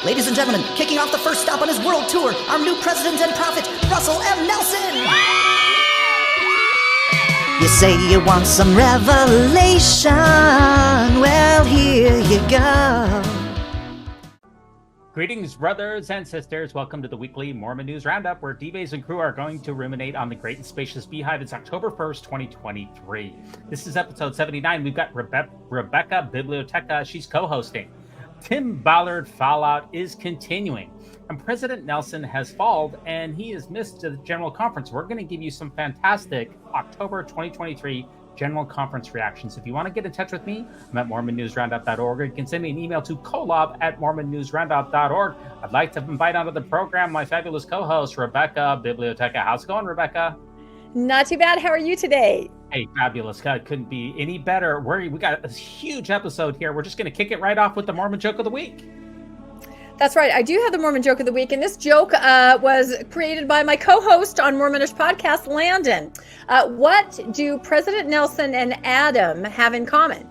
Ladies and gentlemen, kicking off the first stop on his world tour, our new president and prophet, Russell M. Nelson! You say you want some revelation, well, here you go. Greetings, brothers and sisters. Welcome to the weekly Mormon News Roundup, where D-Bays and crew are going to ruminate on the great and spacious beehive. It's October 1st, 2023. This is episode 79. We've got Rebecca Biblioteca. She's co-hosting. Tim Ballard fallout is continuing, and President Nelson has fallen, and he has missed the General Conference. We're going to give you some fantastic October 2023 General Conference reactions. If you want to get in touch with me, I'm at MormonNewsRoundup.org, or you can send me an email to collab@MormonNewsRoundup.org. I'd like to invite onto the program my fabulous co-host, Rebecca Biblioteca. How's it going, Rebecca? Not too bad. How are you today? Hey, fabulous. God, couldn't be any better. We got a huge episode here. We're just going to kick it right off with the Mormon Joke of the Week. That's right. I do have the Mormon Joke of the Week, and this joke was created by my co-host on Mormonish podcast, Landon. What do President Nelson and Adam have in common?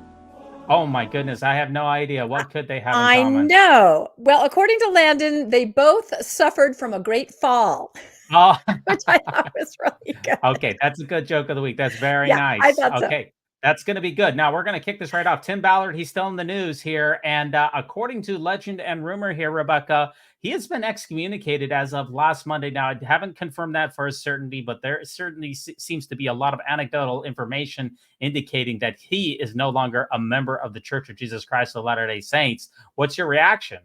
Oh my goodness, I have no idea. What could they have in common? I know. Well, according to Landon, they both suffered from a great fall. Oh, which I thought was really good. Okay, that's a good joke of the week. That's very nice. I thought okay. So. That's going to be good. Now, we're going to kick this right off. Tim Ballard, he's still in the news here. And according to legend and rumor here, Rebecca, he has been excommunicated as of last Monday. Now, I haven't confirmed that for a certainty, but there certainly seems to be a lot of anecdotal information indicating that he is no longer a member of the Church of Jesus Christ of Latter-day Saints. What's your reaction?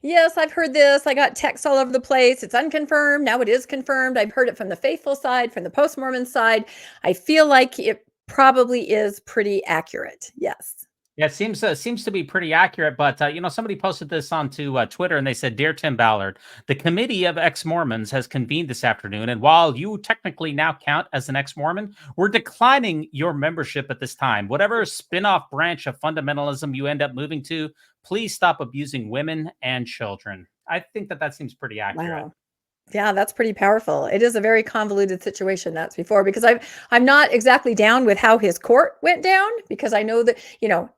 Yes, I've heard this. I got texts all over the place. It's unconfirmed. Now it is confirmed. I've heard it from the faithful side, from the postmormon side. I feel like it probably is pretty accurate. Yes. Yeah, it seems to be pretty accurate, but somebody posted this onto Twitter, and they said, "Dear Tim Ballard, the Committee of Exmormons has convened this afternoon, and while you technically now count as an ex-Mormon, we're declining your membership at this time. Whatever spin-off branch of fundamentalism you end up moving to, please stop abusing women and children." I think that seems pretty accurate. Wow. Yeah, that's pretty powerful. It is a very convoluted situation, that's before, because I'm not exactly down with how his court went down, because I know that,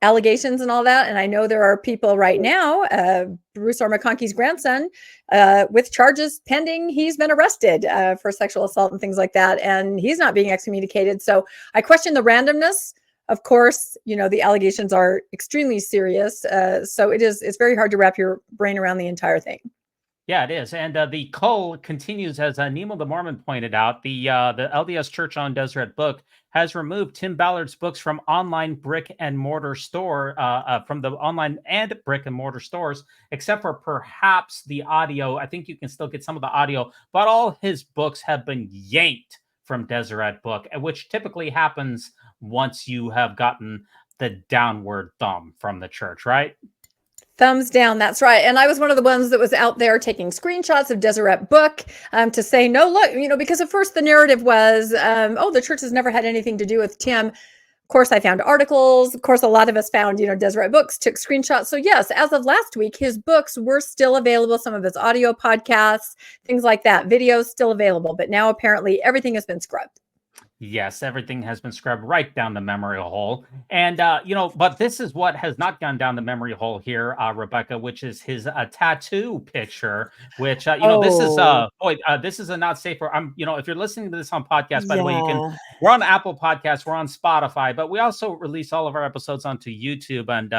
allegations and all that. And I know there are people right now, Bruce R. McConkey's grandson, with charges pending. He's been arrested for sexual assault and things like that. And he's not being excommunicated. So I question the randomness. Of course, the allegations are extremely serious. So it's very hard to wrap your brain around the entire thing. Yeah, it is. And the Cull continues, as Nemo the Mormon pointed out. The ldschurch on Deseret Book has removed Tim Ballard's books from online brick and mortar store, from the online and brick and mortar stores, except for perhaps the audio. I think you can still get some of the audio, but all his books have been yanked from Deseret Book, which typically happens once you have gotten the downward thumb from the church, right? Thumbs down. That's right. And I was one of the ones that was out there taking screenshots of Deseret Book to say, no, look, because at first the narrative was, the church has never had anything to do with Tim. Of course, I found articles. Of course, a lot of us found, Deseret Books, took screenshots. So yes, as of last week, his books were still available. Some of his audio podcasts, things like that, videos still available. But now apparently everything has been scrubbed. Yes, everything has been scrubbed right down the memory hole. And, but this is what has not gone down the memory hole here, Rebecca, which is his tattoo picture, which, this is a not safe for, if you're listening to this on podcast, by the way, we're on Apple Podcasts, we're on Spotify, but we also release all of our episodes onto YouTube. And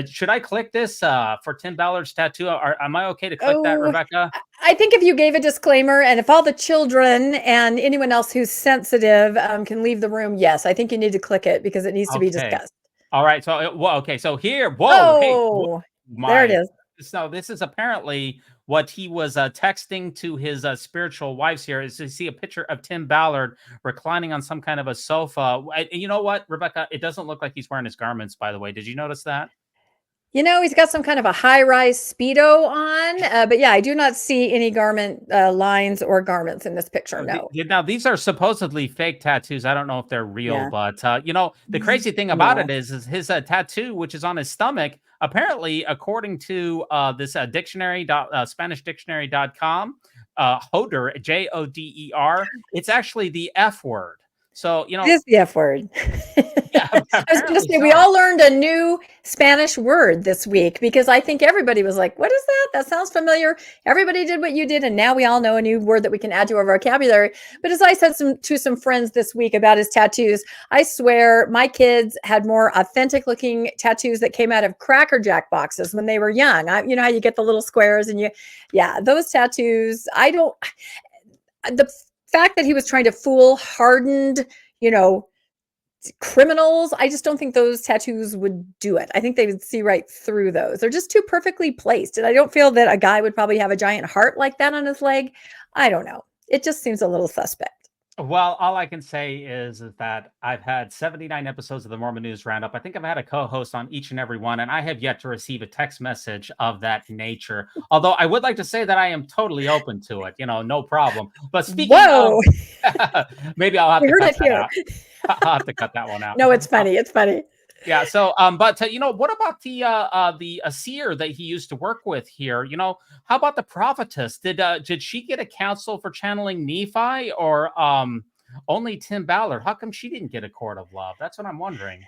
should I click this for Tim Ballard's tattoo? Am I okay to click that, Rebecca? I think if you gave a disclaimer, and if all the children and anyone else who's sensitive can leave the room, yes, I think you need to click it because it needs to be discussed. All right. So, so here, there it is. So this is apparently what he was texting to his spiritual wives here. Is to see a picture of Tim Ballard reclining on some kind of a sofa. You know what, Rebecca? It doesn't look like he's wearing his garments, by the way. Did you notice that? He's got some kind of a high-rise Speedo on, but yeah, I do not see any garment lines or garments in this picture, no. Now, these are supposedly fake tattoos. I don't know if they're real, but, the crazy thing about it is his tattoo, which is on his stomach, apparently, according to this dictionary, SpanishDictionary.com, Joder, Joder, it's actually the F word. So, it is the F word. Yeah, I was going to Apparently say, we so. all learned a new Spanish word this week because I think everybody was like, what is that? That sounds familiar. Everybody did what you did. And now we all know a new word that we can add to our vocabulary. But as I said to some friends this week about his tattoos, I swear my kids had more authentic looking tattoos that came out of Cracker Jack boxes when they were young. You know how you get the little squares and those tattoos. The fact that he was trying to fool hardened, criminals, I just don't think those tattoos would do it. I think they would see right through those. They're just too perfectly placed. And I don't feel that a guy would probably have a giant heart like that on his leg. I don't know. It just seems a little suspect. Well, all I can say is that I've had 79 episodes of the Mormon News Roundup. I think I've had a co-host on each and every one, and I have yet to receive a text message of that nature. Although I would like to say that I am totally open to it, no problem. But speaking Whoa. of, maybe I'll have We to heard cut it that here. out. I'll have to cut that one out. No, it's funny. It's funny. Yeah. So, but what about the seer that he used to work with here? How about the prophetess? Did she get a counsel for channeling Nephi, or only Tim Ballard? How come she didn't get a court of love? That's what I'm wondering.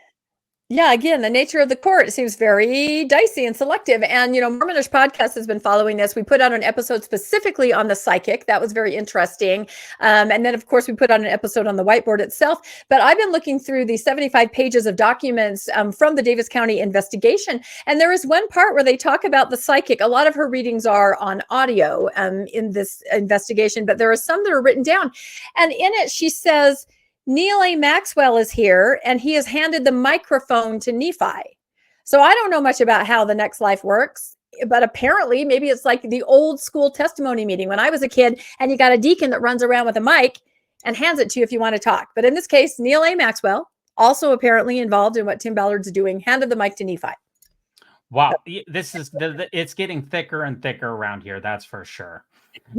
Yeah, again, the nature of the court seems very dicey and selective. And, Mormonish Podcast has been following this. We put out an episode specifically on the psychic. That was very interesting. And then, of course, we put out an episode on the whiteboard itself. But I've been looking through the 75 pages of documents from the Davis County investigation. And there is one part where they talk about the psychic. A lot of her readings are on audio in this investigation, but there are some that are written down. And in it, she says, Neil A. Maxwell is here, and he has handed the microphone to Nephi. So I don't know much about how the next life works, but apparently maybe it's like the old school testimony meeting when I was a kid, and you got a deacon that runs around with a mic and hands it to you if you want to talk. But in this case, Neil A. Maxwell, also apparently involved in what Tim Ballard's doing, handed the mic to Nephi. Wow, this is it's getting thicker and thicker around here. That's for sure.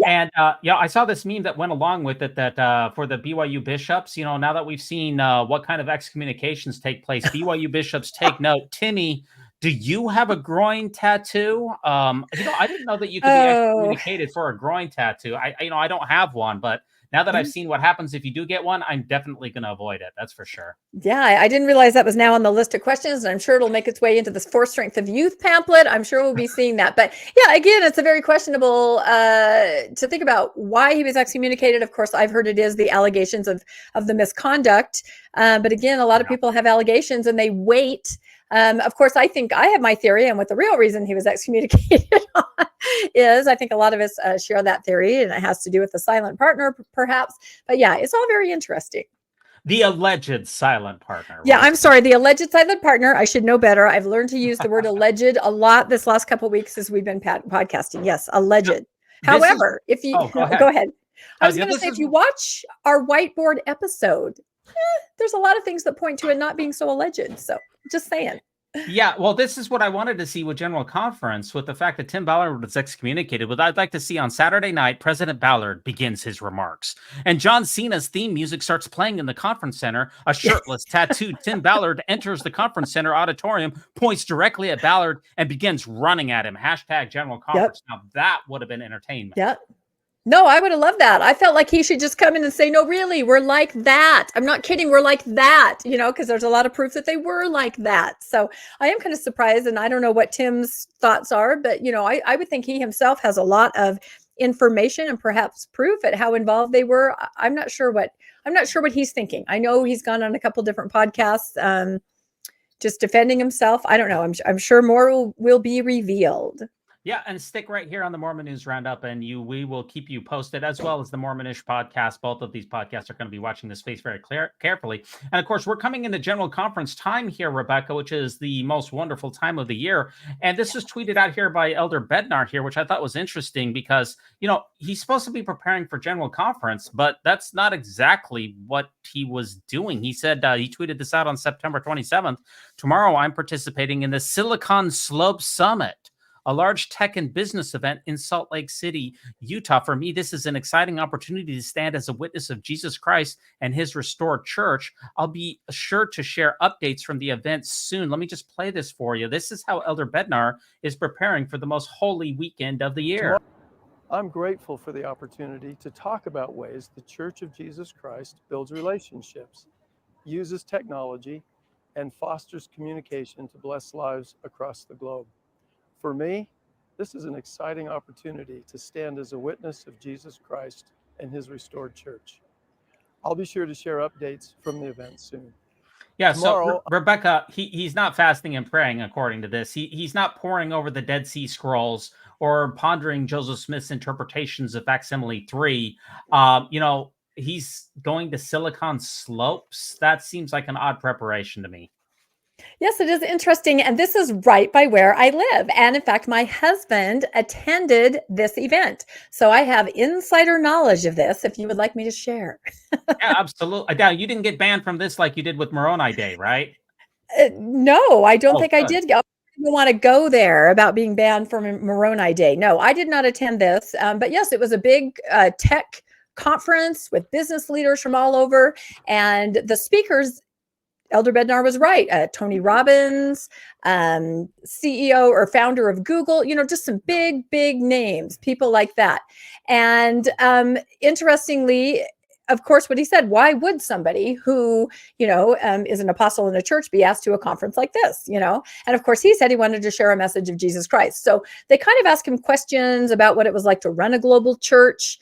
And I saw this meme that went along with it that for the BYU bishops, now that we've seen what kind of excommunications take place, BYU bishops take note. Timmy, do you have a groin tattoo? I didn't know that you could be excommunicated for a groin tattoo. I don't have one, but now that I've seen what happens if you do get one, I'm definitely going to avoid it. That's for sure. Yeah, I didn't realize that was now on the list of questions, and I'm sure it'll make its way into this 4 Strength of Youth pamphlet. I'm sure we'll be seeing that. But yeah, again, it's a very questionable to think about why he was excommunicated. Of course, I've heard it is the allegations of the misconduct. But again, a lot of people have allegations and they wait. Of course, I think I have my theory on what the real reason he was excommunicated on is. I think a lot of us share that theory, and it has to do with the silent partner, perhaps. But yeah, it's all very interesting. The alleged silent partner. Yeah, I'm sorry. The alleged silent partner. I should know better. I've learned to use the word alleged a lot this last couple of weeks as we've been podcasting. Yes, alleged. However, if you go ahead. I was going to say, if you watch our whiteboard episode, there's a lot of things that point to it not being so alleged. So just saying. Yeah, well, this is what I wanted to see with General Conference, with the fact that Tim Ballard was excommunicated. What I'd like to see on Saturday night, President Ballard begins his remarks, and John Cena's theme music starts playing in the conference center. A shirtless, tattooed Tim Ballard enters the conference center auditorium, points directly at Ballard, and begins running at him. # General Conference. Now, that would have been entertainment. Yep. No, I would have loved that. I felt like he should just come in and say, no, really, we're like that. I'm not kidding. We're like that, because there's a lot of proof that they were like that. So I am kind of surprised, and I don't know what Tim's thoughts are, but, I would think he himself has a lot of information and perhaps proof at how involved they were. I'm not sure what he's thinking. I know he's gone on a couple different podcasts, just defending himself. I don't know. I'm sure more will be revealed. Yeah, and stick right here on the Mormon News Roundup, and we will keep you posted, as well as the Mormonish podcast. Both of these podcasts are going to be watching this space very carefully. And of course, we're coming into General Conference time here, Rebecca, which is the most wonderful time of the year. And this was tweeted out here by Elder Bednar here, which I thought was interesting because, he's supposed to be preparing for General Conference, but that's not exactly what he was doing. He said, he tweeted this out on September 27th. Tomorrow, I'm participating in the Silicon Slope Summit, a large tech and business event in Salt Lake City, Utah. For me, this is an exciting opportunity to stand as a witness of Jesus Christ and his restored church. I'll be sure to share updates from the event soon. Let me just play this for you. This is how Elder Bednar is preparing for the most holy weekend of the year. I'm grateful for the opportunity to talk about ways the Church of Jesus Christ builds relationships, uses technology, and fosters communication to bless lives across the globe. For me, this is an exciting opportunity to stand as a witness of Jesus Christ and his restored church. I'll be sure to share updates from the event soon. Yeah, Tomorrow, so Rebecca, he's not fasting and praying according to this. He's not poring over the Dead Sea Scrolls or pondering Joseph Smith's interpretations of Facsimile 3. He's going to Silicon Slopes. That seems like an odd preparation to me. Yes, it is interesting. And this is right by where I live. And in fact, my husband attended this event. So I have insider knowledge of this if you would like me to share. Yeah, absolutely. Now, you didn't get banned from this like you did with Moroni Day, right? No, I don't think good. I did. I didn't want to go there about being banned from Moroni Day. No, I did not attend this. But yes, it was a big tech conference with business leaders from all over. And the speakers, Elder Bednar was right. Tony Robbins, CEO or founder of Google, just some big, big names, people like that. And interestingly, of course, what he said, why would somebody who, is an apostle in a church be asked to a conference like this, And of course, he said he wanted to share a message of Jesus Christ. So they kind of asked him questions about what it was like to run a global church,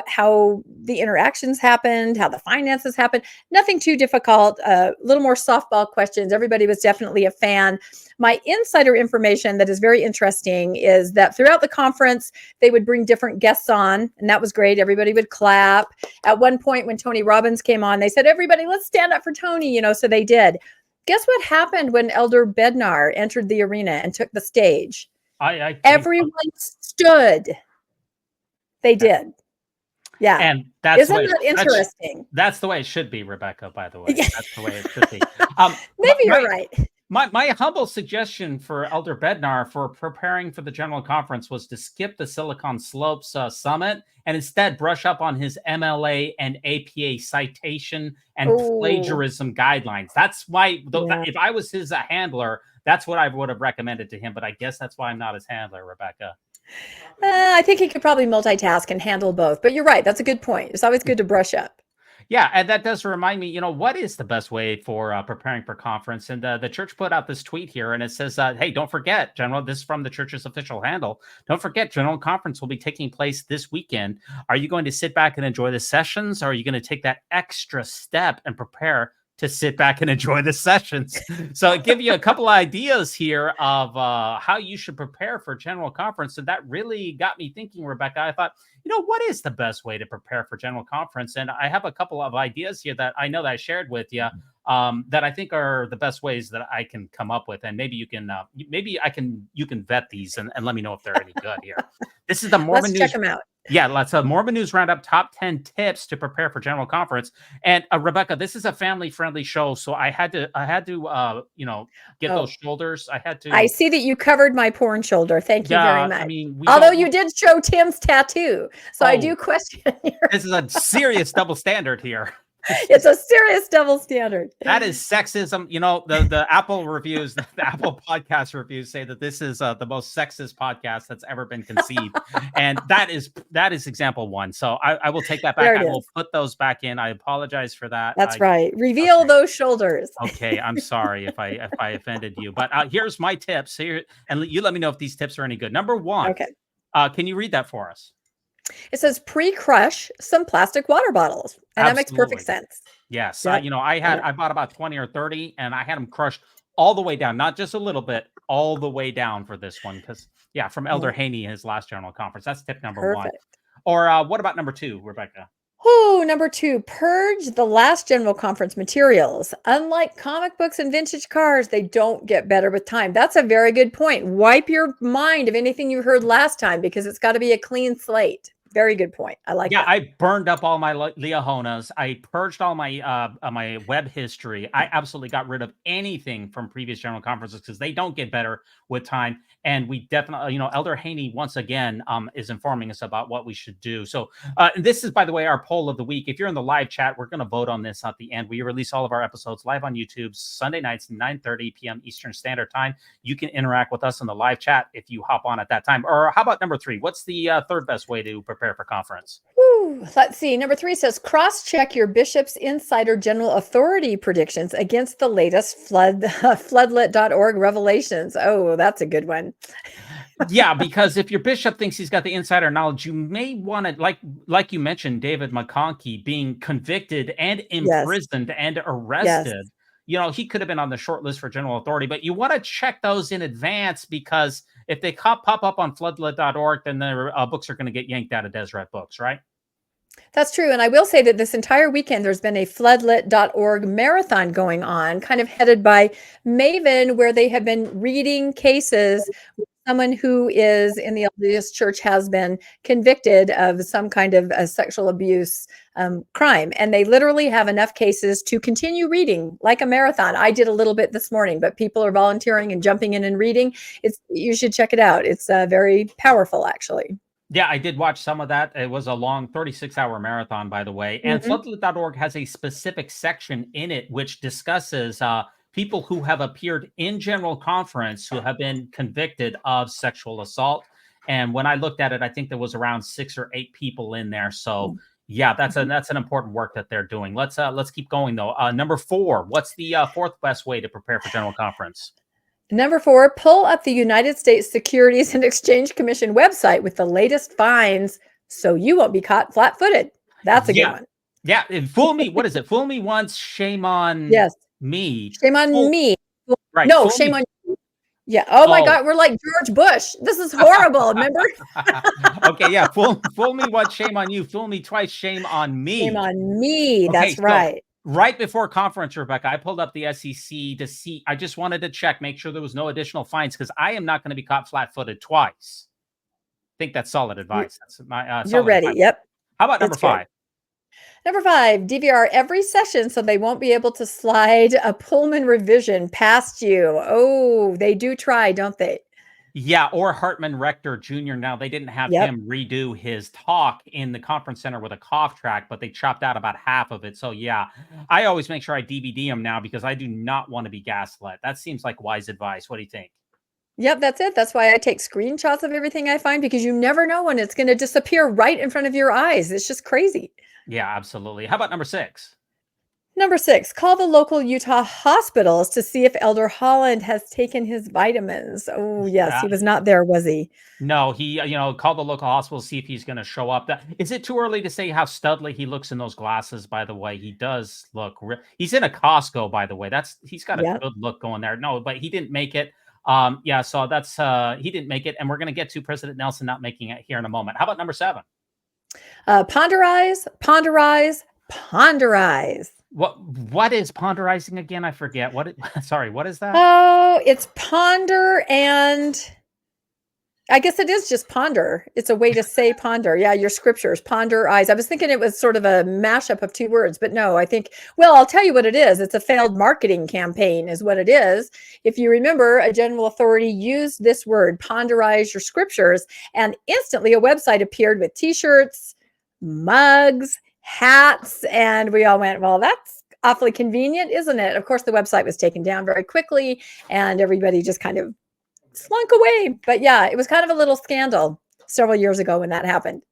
how the interactions happened, how the finances happened. Nothing too difficult, a little more softball questions. Everybody was definitely a fan. My insider information that is very interesting is that throughout the conference, they would bring different guests on, and that was great. Everybody would clap. At one point when Tony Robbins came on, they said, everybody, let's stand up for Tony, so they did. Guess what happened when Elder Bednar entered the arena and took the stage? Everyone stood. They did. Yeah. And isn't that interesting? That's the way it should be, Rebecca, by the way. That's the way it should be. Maybe you're right. My humble suggestion for Elder Bednar for preparing for the General Conference was to skip the Silicon Slopes summit and instead brush up on his MLA and APA citation and plagiarism guidelines. That's why, if I was his handler, that's what I would have recommended to him. But I guess that's why I'm not his handler, Rebecca. I think he could probably multitask and handle both. But you're right. That's a good point. It's always good to brush up. Yeah, and that does remind me, what is the best way for preparing for conference? And the church put out this tweet here, and it says, hey, don't forget, General, this is from the church's official handle. Don't forget, General Conference will be taking place this weekend. Are you going to sit back and enjoy the sessions, or are you going to take that extra step and prepare to sit back and enjoy the sessions? So I give you a couple ideas here of how you should prepare for General Conference. And that really got me thinking, Rebecca. I thought, what is the best way to prepare for General Conference? And I have a couple of ideas here that I know that I shared with you that I think are the best ways that I can come up with. And maybe you can, you can vet these and let me know if they're any good here. This is the Mormon News. Let's check them out. Yeah, let's Mormon News Roundup top 10 tips to prepare for General Conference. And Rebecca, this is a family-friendly show, so I had to get those shoulders. I see that you covered my porn shoulder. Thank you very much. I mean, although you did show Tim's tattoo, so I do question here. This is a serious double standard here. It's a serious double standard. That is sexism. The Apple reviews, the Apple podcast reviews say that this is the most sexist podcast that's ever been conceived. And that is example one. So I will take that back. I will put those back in. I apologize for that. That's right. Reveal those shoulders. Okay. I'm sorry if I offended you, but here's my tips here. And you let me know if these tips are any good. Number one. Okay. Can you read that for us? It says pre-crush some plastic water bottles. And that makes perfect sense. Yes. Yep. I bought about 20 or 30 and I had them crushed all the way down, not just a little bit, all the way down for this one. Because from Elder Haney, his last General Conference. That's tip number one. Or what about number two, Rebecca? Number two, purge the last General Conference materials. Unlike comic books and vintage cars, they don't get better with time. That's a very good point. Wipe your mind of anything you heard last time because it's got to be a clean slate. Very good point. I like that. Yeah, I burned up all my Leohonas. I purged all my my web history. I absolutely got rid of anything from previous General Conferences because they don't get better with time. And we definitely, Elder Haney, once again, is informing us about what we should do. So this is, by the way, our poll of the week. If you're in the live chat, we're going to vote on this at the end. We release all of our episodes live on YouTube Sunday nights, 9:30 p.m. Eastern Standard Time. You can interact with us in the live chat if you hop on at that time. Or how about number three? What's the third best way to prepare for conference? Ooh, let's see. Number 3 says cross-check your bishop's insider general authority predictions against the latest floodlit.org revelations. Oh, that's a good one. Yeah, because if your bishop thinks he's got the insider knowledge, you may want to, like you mentioned, David McConkey being convicted and Yes. imprisoned and Yes. arrested. He could have been on the short list for general authority, but you want to check those in advance, because if they pop up on floodlit.org, then their books are going to get yanked out of Deseret Books, right? That's true. And I will say that this entire weekend, there's been a floodlit.org marathon going on, kind of headed by Maven, where they have been reading cases. Someone who is in the ldschurch has been convicted of some kind of a sexual abuse crime. And they literally have enough cases to continue reading like a marathon. I did a little bit this morning, but people are volunteering and jumping in and reading. You should check it out. It's very powerful, actually. Yeah, I did watch some of that. It was a long 36-hour marathon, by the way. And floodlit.org has a specific section in it which discusses people who have appeared in general conference who have been convicted of sexual assault. And when I looked at it, I think there was around 6 or 8 people in there. So yeah, that's an important work that they're doing. Let's keep going though. Number 4, what's the fourth best way to prepare for general conference? Number 4, pull up the United States Securities and Exchange Commission website with the latest fines so you won't be caught flat-footed. That's a good one. Yeah, fool me. What is it? Fool me once, shame on me. Shame on me. Right. No, shame on you. Yeah. Oh my God, we're like George Bush. This is horrible. Remember? Okay, yeah. Fool me once, shame on you. Fool me twice, shame on me. Shame on me. That's right. Right before conference, Rebecca, I pulled up the SEC to see. I just wanted to check, make sure there was no additional fines, because I am not going to be caught flat-footed twice. I think that's solid advice. That's my. You're ready. Advice. Yep. How about number 5? Number 5, DVR every session so they won't be able to slide a Pullman revision past you. Oh, they do try, don't they? Yeah, or Hartman Rector Jr. Now, they didn't have him redo his talk in the conference center with a cough track, but they chopped out about half of it. So yeah, I always make sure I DVD him now, because I do not want to be gaslit. That seems like wise advice. What do you think? Yep, that's it. That's why I take screenshots of everything I find, because you never know when it's going to disappear right in front of your eyes. It's just crazy. Yeah, absolutely. How about number 6? Number 6, call the local Utah hospitals to see if Elder Holland has taken his vitamins. Oh, yes. He was not there, was he? No, he, called the local hospital, see if he's going to show up. Is it too early to say how studly he looks in those glasses, by the way? He does look, he's in a Costco, by the way. He's got a good look going there. No, but he didn't make it. Yeah, so that's, he didn't make it. And we're going to get to President Nelson not making it here in a moment. How about number 7? Ponderize. What is ponderizing again? I forget. What is that? Oh, it's ponder, and I guess it is just ponder. It's a way to say ponder. Yeah, your scriptures, ponder eyes. I was thinking it was sort of a mashup of 2 words, but no, I think, well, I'll tell you what it is. It's a failed marketing campaign is what it is. If you remember, a general authority used this word, ponderize your scriptures, and instantly a website appeared with t-shirts, mugs, hats, and we all went, well, that's awfully convenient, isn't it? Of course, the website was taken down very quickly, and everybody just kind of slunk away. But yeah, it was kind of a little scandal several years ago when that happened.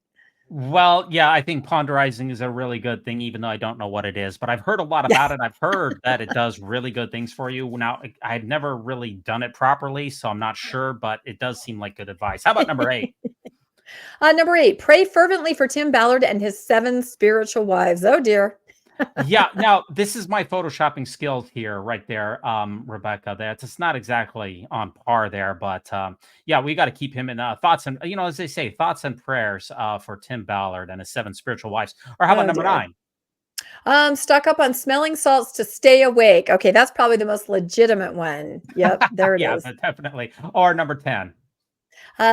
Well, yeah, I think ponderizing is a really good thing, even though I don't know what it is. But I've heard a lot about it. I've heard that it does really good things for you. Now, I've never really done it properly, so I'm not sure, but it does seem like good advice. How about number 8? Number 8, pray fervently for Tim Ballard and his 7 spiritual wives. Oh, dear. Yeah. Now, this is my photoshopping skills here, right there, Rebecca. It's not exactly on par there, but yeah, we got to keep him in thoughts and, as they say, thoughts and prayers for Tim Ballard and his 7 spiritual wives. Or how about number 9? Stock up on smelling salts to stay awake. Okay, that's probably the most legitimate one. Yep, there it is. Yeah, definitely. Or number 10.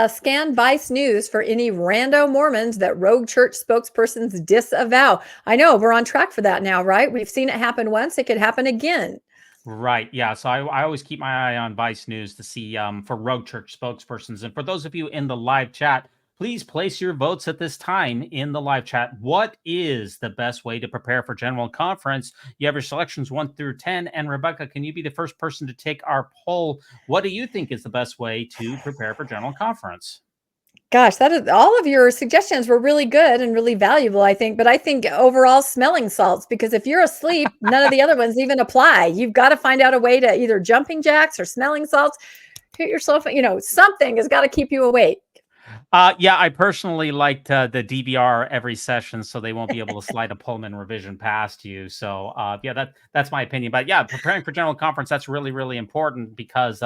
Scan Vice News for any rando Mormons that rogue church spokespersons disavow. I know, we're on track for that now, right? We've seen it happen once. It could happen again. Right. Yeah. So I always keep my eye on Vice News to see for rogue church spokespersons. And for those of you in the live chat, please place your votes at this time in the live chat. What is the best way to prepare for General Conference? You have your selections 1 through 10. And Rebecca, can you be the first person to take our poll? What do you think is the best way to prepare for General Conference? Gosh, that is all of your suggestions were really good and really valuable, I think. But I think overall smelling salts, because if you're asleep, none of the other ones even apply. You've got to find out a way to either jumping jacks or smelling salts. Hit yourself, something has got to keep you awake. Yeah, I personally liked the DVR every session, so they won't be able to slide a Pullman revision past you. So, yeah, that's my opinion. But yeah, preparing for general conference, that's really, really important because,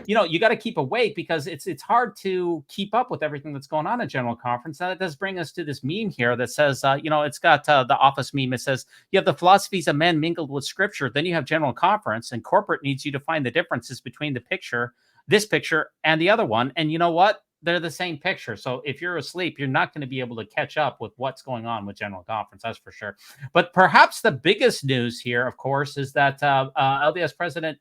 you got to keep awake because it's hard to keep up with everything that's going on in general conference. That does bring us to this meme here that says, it's got the office meme. It says, you have the philosophies of men mingled with scripture. Then you have general conference, and corporate needs you to find the differences between this picture, and the other one. And you know what? They're the same picture. So if you're asleep, you're not going to be able to catch up with what's going on with general conference. That's for sure. But perhaps the biggest news here, of course, is that LDS President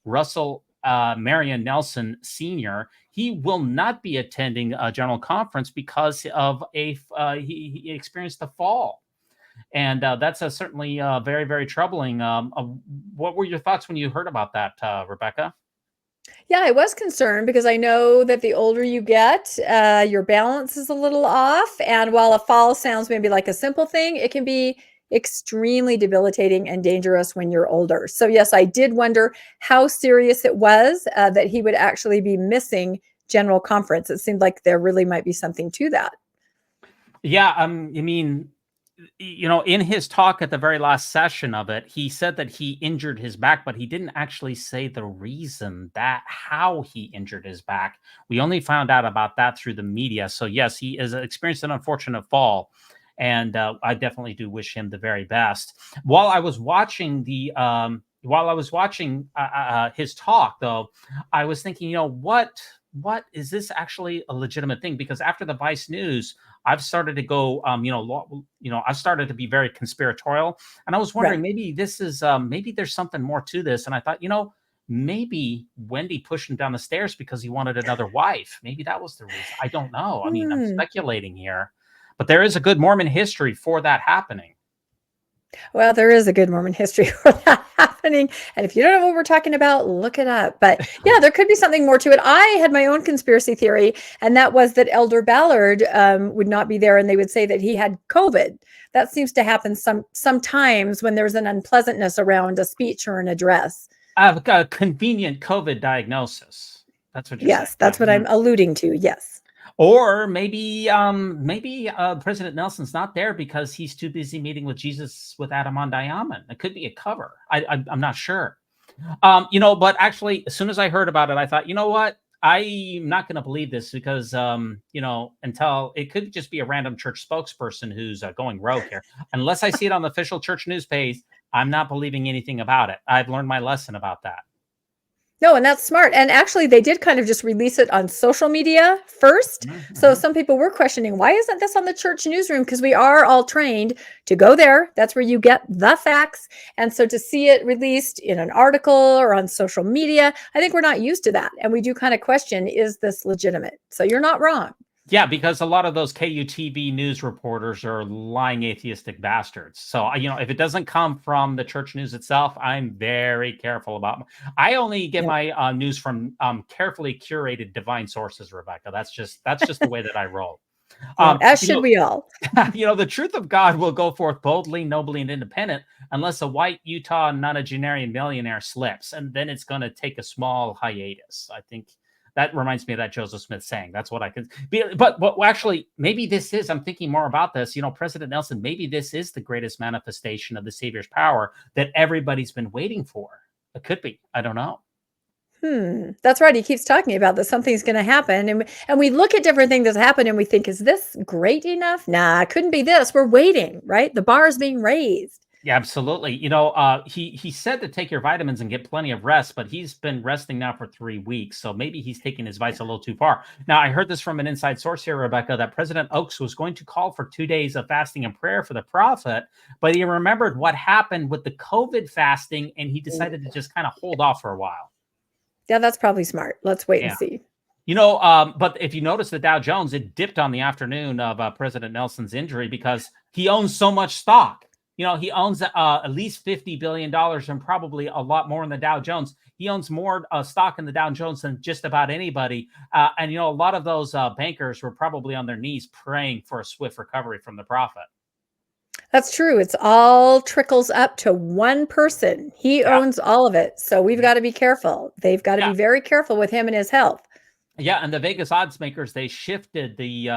Russell Marion Nelson Sr., he will not be attending a general conference because of he experienced a fall. And that's certainly very, very troubling. What were your thoughts when you heard about that, Rebecca? Yeah, I was concerned because I know that the older you get, your balance is a little off. And while a fall sounds maybe like a simple thing, it can be extremely debilitating and dangerous when you're older. So yes, I did wonder how serious it was that he would actually be missing general conference. It seemed like there really might be something to that. Yeah, I mean, in his talk at the very last session of it, he said that he injured his back, but he didn't actually say the reason how he injured his back. We only found out about that through the media. So yes, he has experienced an unfortunate fall, and I definitely do wish him the very best. While I was watching his talk, though, I was thinking, what is this actually a legitimate thing? Because after the Vice News, I've started to go, I've started to be very conspiratorial, and I was wondering, maybe this is, maybe there's something more to this. And I thought, maybe Wendy pushed him down the stairs because he wanted another wife. Maybe that was the reason. I don't know. I mean, I'm speculating here, but there is a good Mormon history for that happening. Well, there is a good Mormon history for that happening. And if you don't know what we're talking about, look it up. But yeah, there could be something more to it. I had my own conspiracy theory, and that was that Elder Ballard would not be there, and they would say that he had COVID. That seems to happen sometimes when there's an unpleasantness around a speech or an address. A convenient COVID diagnosis. That's what you're saying. Yes, that's what I'm alluding to. Yes. Or maybe President Nelson's not there because he's too busy meeting with Jesus with Adam on Diamond. It could be a cover. I'm not sure. But actually, as soon as I heard about it, I thought, you know what? I'm not going to believe this because, until it could just be a random church spokesperson who's going rogue here. Unless I see it on the official church news page, I'm not believing anything about it. I've learned my lesson about that. No, and that's smart. And actually, they did kind of just release it on social media first. Mm-hmm. So some people were questioning, why isn't this on the church newsroom? Because we are all trained to go there. That's where you get the facts. And so to see it released in an article or on social media, I think we're not used to that. And we do kind of question, is this legitimate? So you're not wrong. Yeah, because a lot of those KUTV news reporters are lying atheistic bastards. So, if it doesn't come from the church news itself, I'm very careful about. I only get my news from carefully curated divine sources, Rebecca. That's just the way that I roll. As should we all. The truth of God will go forth boldly, nobly, and independent, unless a white Utah nonagenarian millionaire slips, and then it's going to take a small hiatus. I think. That reminds me of that Joseph Smith saying. That's what I could be. But actually, maybe this is, I'm thinking more about this. President Nelson, maybe this is the greatest manifestation of the Savior's power that everybody's been waiting for. It could be. I don't know. That's right. He keeps talking about that something's going to happen. And we look at different things that happen and we think, is this great enough? Nah, it couldn't be this. We're waiting, right? The bar is being raised. Yeah, absolutely. He said to take your vitamins and get plenty of rest, but he's been resting now for 3 weeks. So maybe he's taking his advice a little too far. Now, I heard this from an inside source here, Rebecca, that President Oaks was going to call for 2 days of fasting and prayer for the prophet, but he remembered what happened with the COVID fasting, and he decided to just kind of hold off for a while. Yeah, that's probably smart. Let's wait and see. But if you notice the Dow Jones, it dipped on the afternoon of President Nelson's injury because he owns so much stock. He owns at least $50 billion and probably a lot more in the Dow Jones. He owns more stock in the Dow Jones than just about anybody. And a lot of those bankers were probably on their knees praying for a swift recovery from the prophet. That's true. It's all trickles up to one person. He owns all of it. So we've got to be careful. They've got to be very careful with him and his health. Yeah, and the Vegas odds makers, they shifted the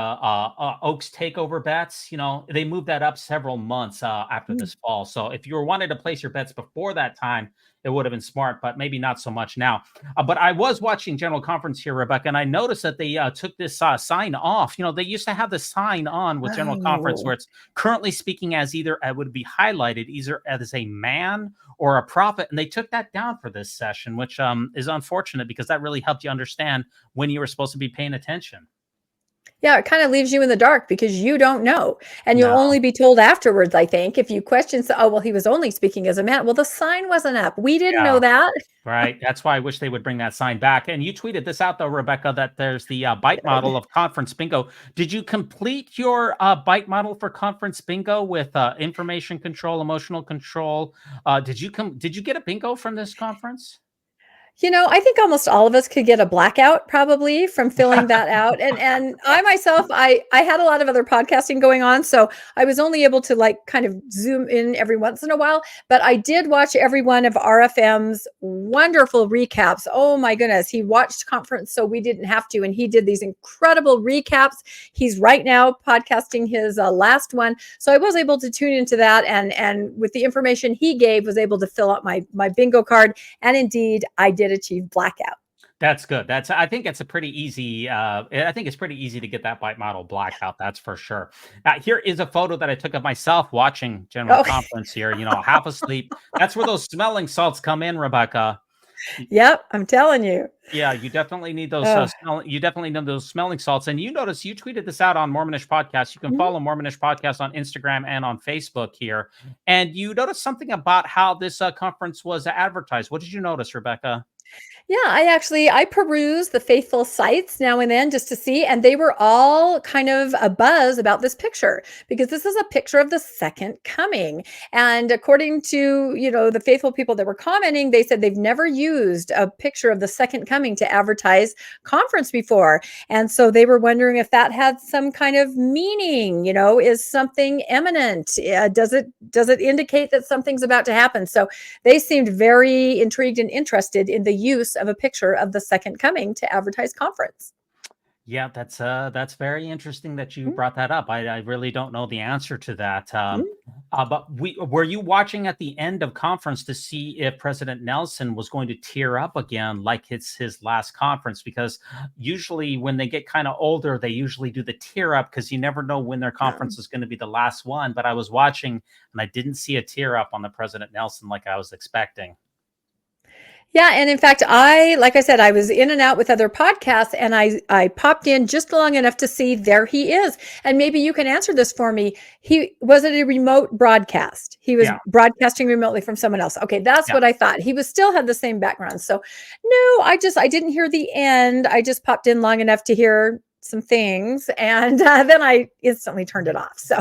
Oaks takeover bets. They moved that up several months after this fall. So if you were wanting to place your bets before that time, it would have been smart, but maybe not so much now. But I was watching General Conference here, Rebecca, and I noticed that they took this sign off. They used to have the sign on with General Conference where it's currently speaking as either, it would be highlighted either as a man or a prophet. And they took that down for this session, which is unfortunate because that really helped you understand when you were supposed to be paying attention. Yeah, it kind of leaves you in the dark because you don't know. And you'll only be told afterwards, I think, if you question, he was only speaking as a man. Well, the sign wasn't up. We didn't know that. Right. That's why I wish they would bring that sign back. And you tweeted this out, though, Rebecca, that there's the bite model of conference bingo. Did you complete your bite model for conference bingo with information control, emotional control? Did you get a bingo from this conference? I think almost all of us could get a blackout probably from filling that out. And I myself, I had a lot of other podcasting going on. So I was only able to kind of zoom in every once in a while, but I did watch every one of RFM's wonderful recaps. Oh my goodness. He watched conference, so we didn't have to. And he did these incredible recaps. He's right now podcasting his last one. So I was able to tune into that. And with the information he gave, was able to fill out my bingo card. And indeed, I did achieve blackout. That's good. I think it's a pretty easy. I think it's pretty easy to get that bite model blackout. That's for sure. Here is a photo that I took of myself watching General Conference here. Half asleep. That's where those smelling salts come in, Rebecca. Yep, I'm telling you. Yeah, you definitely need those. You definitely need those smelling salts. And you notice you tweeted this out on Mormonish Podcast. You can follow Mormonish Podcast on Instagram and on Facebook here. And you noticed something about how this conference was advertised. What did you notice, Rebecca? Yeah, I peruse the faithful sites now and then just to see, and they were all kind of a buzz about this picture because this is a picture of the second coming. And according to, the faithful people that were commenting, they said they've never used a picture of the second coming to advertise conference before. And so they were wondering if that had some kind of meaning, is something imminent? Does it indicate that something's about to happen? So they seemed very intrigued and interested in the use of a picture of the second coming to advertise conference. Yeah, that's very interesting that you brought that up. I really don't know the answer to that. But were you watching at the end of conference to see if President Nelson was going to tear up again like it's his last conference? Because usually when they get kind of older, they usually do the tear up because you never know when their conference is going to be the last one. But I was watching and I didn't see a tear up on the President Nelson like I was expecting. Yeah. And in fact, like I said, I was in and out with other podcasts and I popped in just long enough to see there he is. And maybe you can answer this for me. Was it a remote broadcast? He was broadcasting remotely from someone else. Okay. That's what I thought. He still had the same background. So no, I didn't hear the end. I just popped in long enough to hear some things. And then I instantly turned it off. So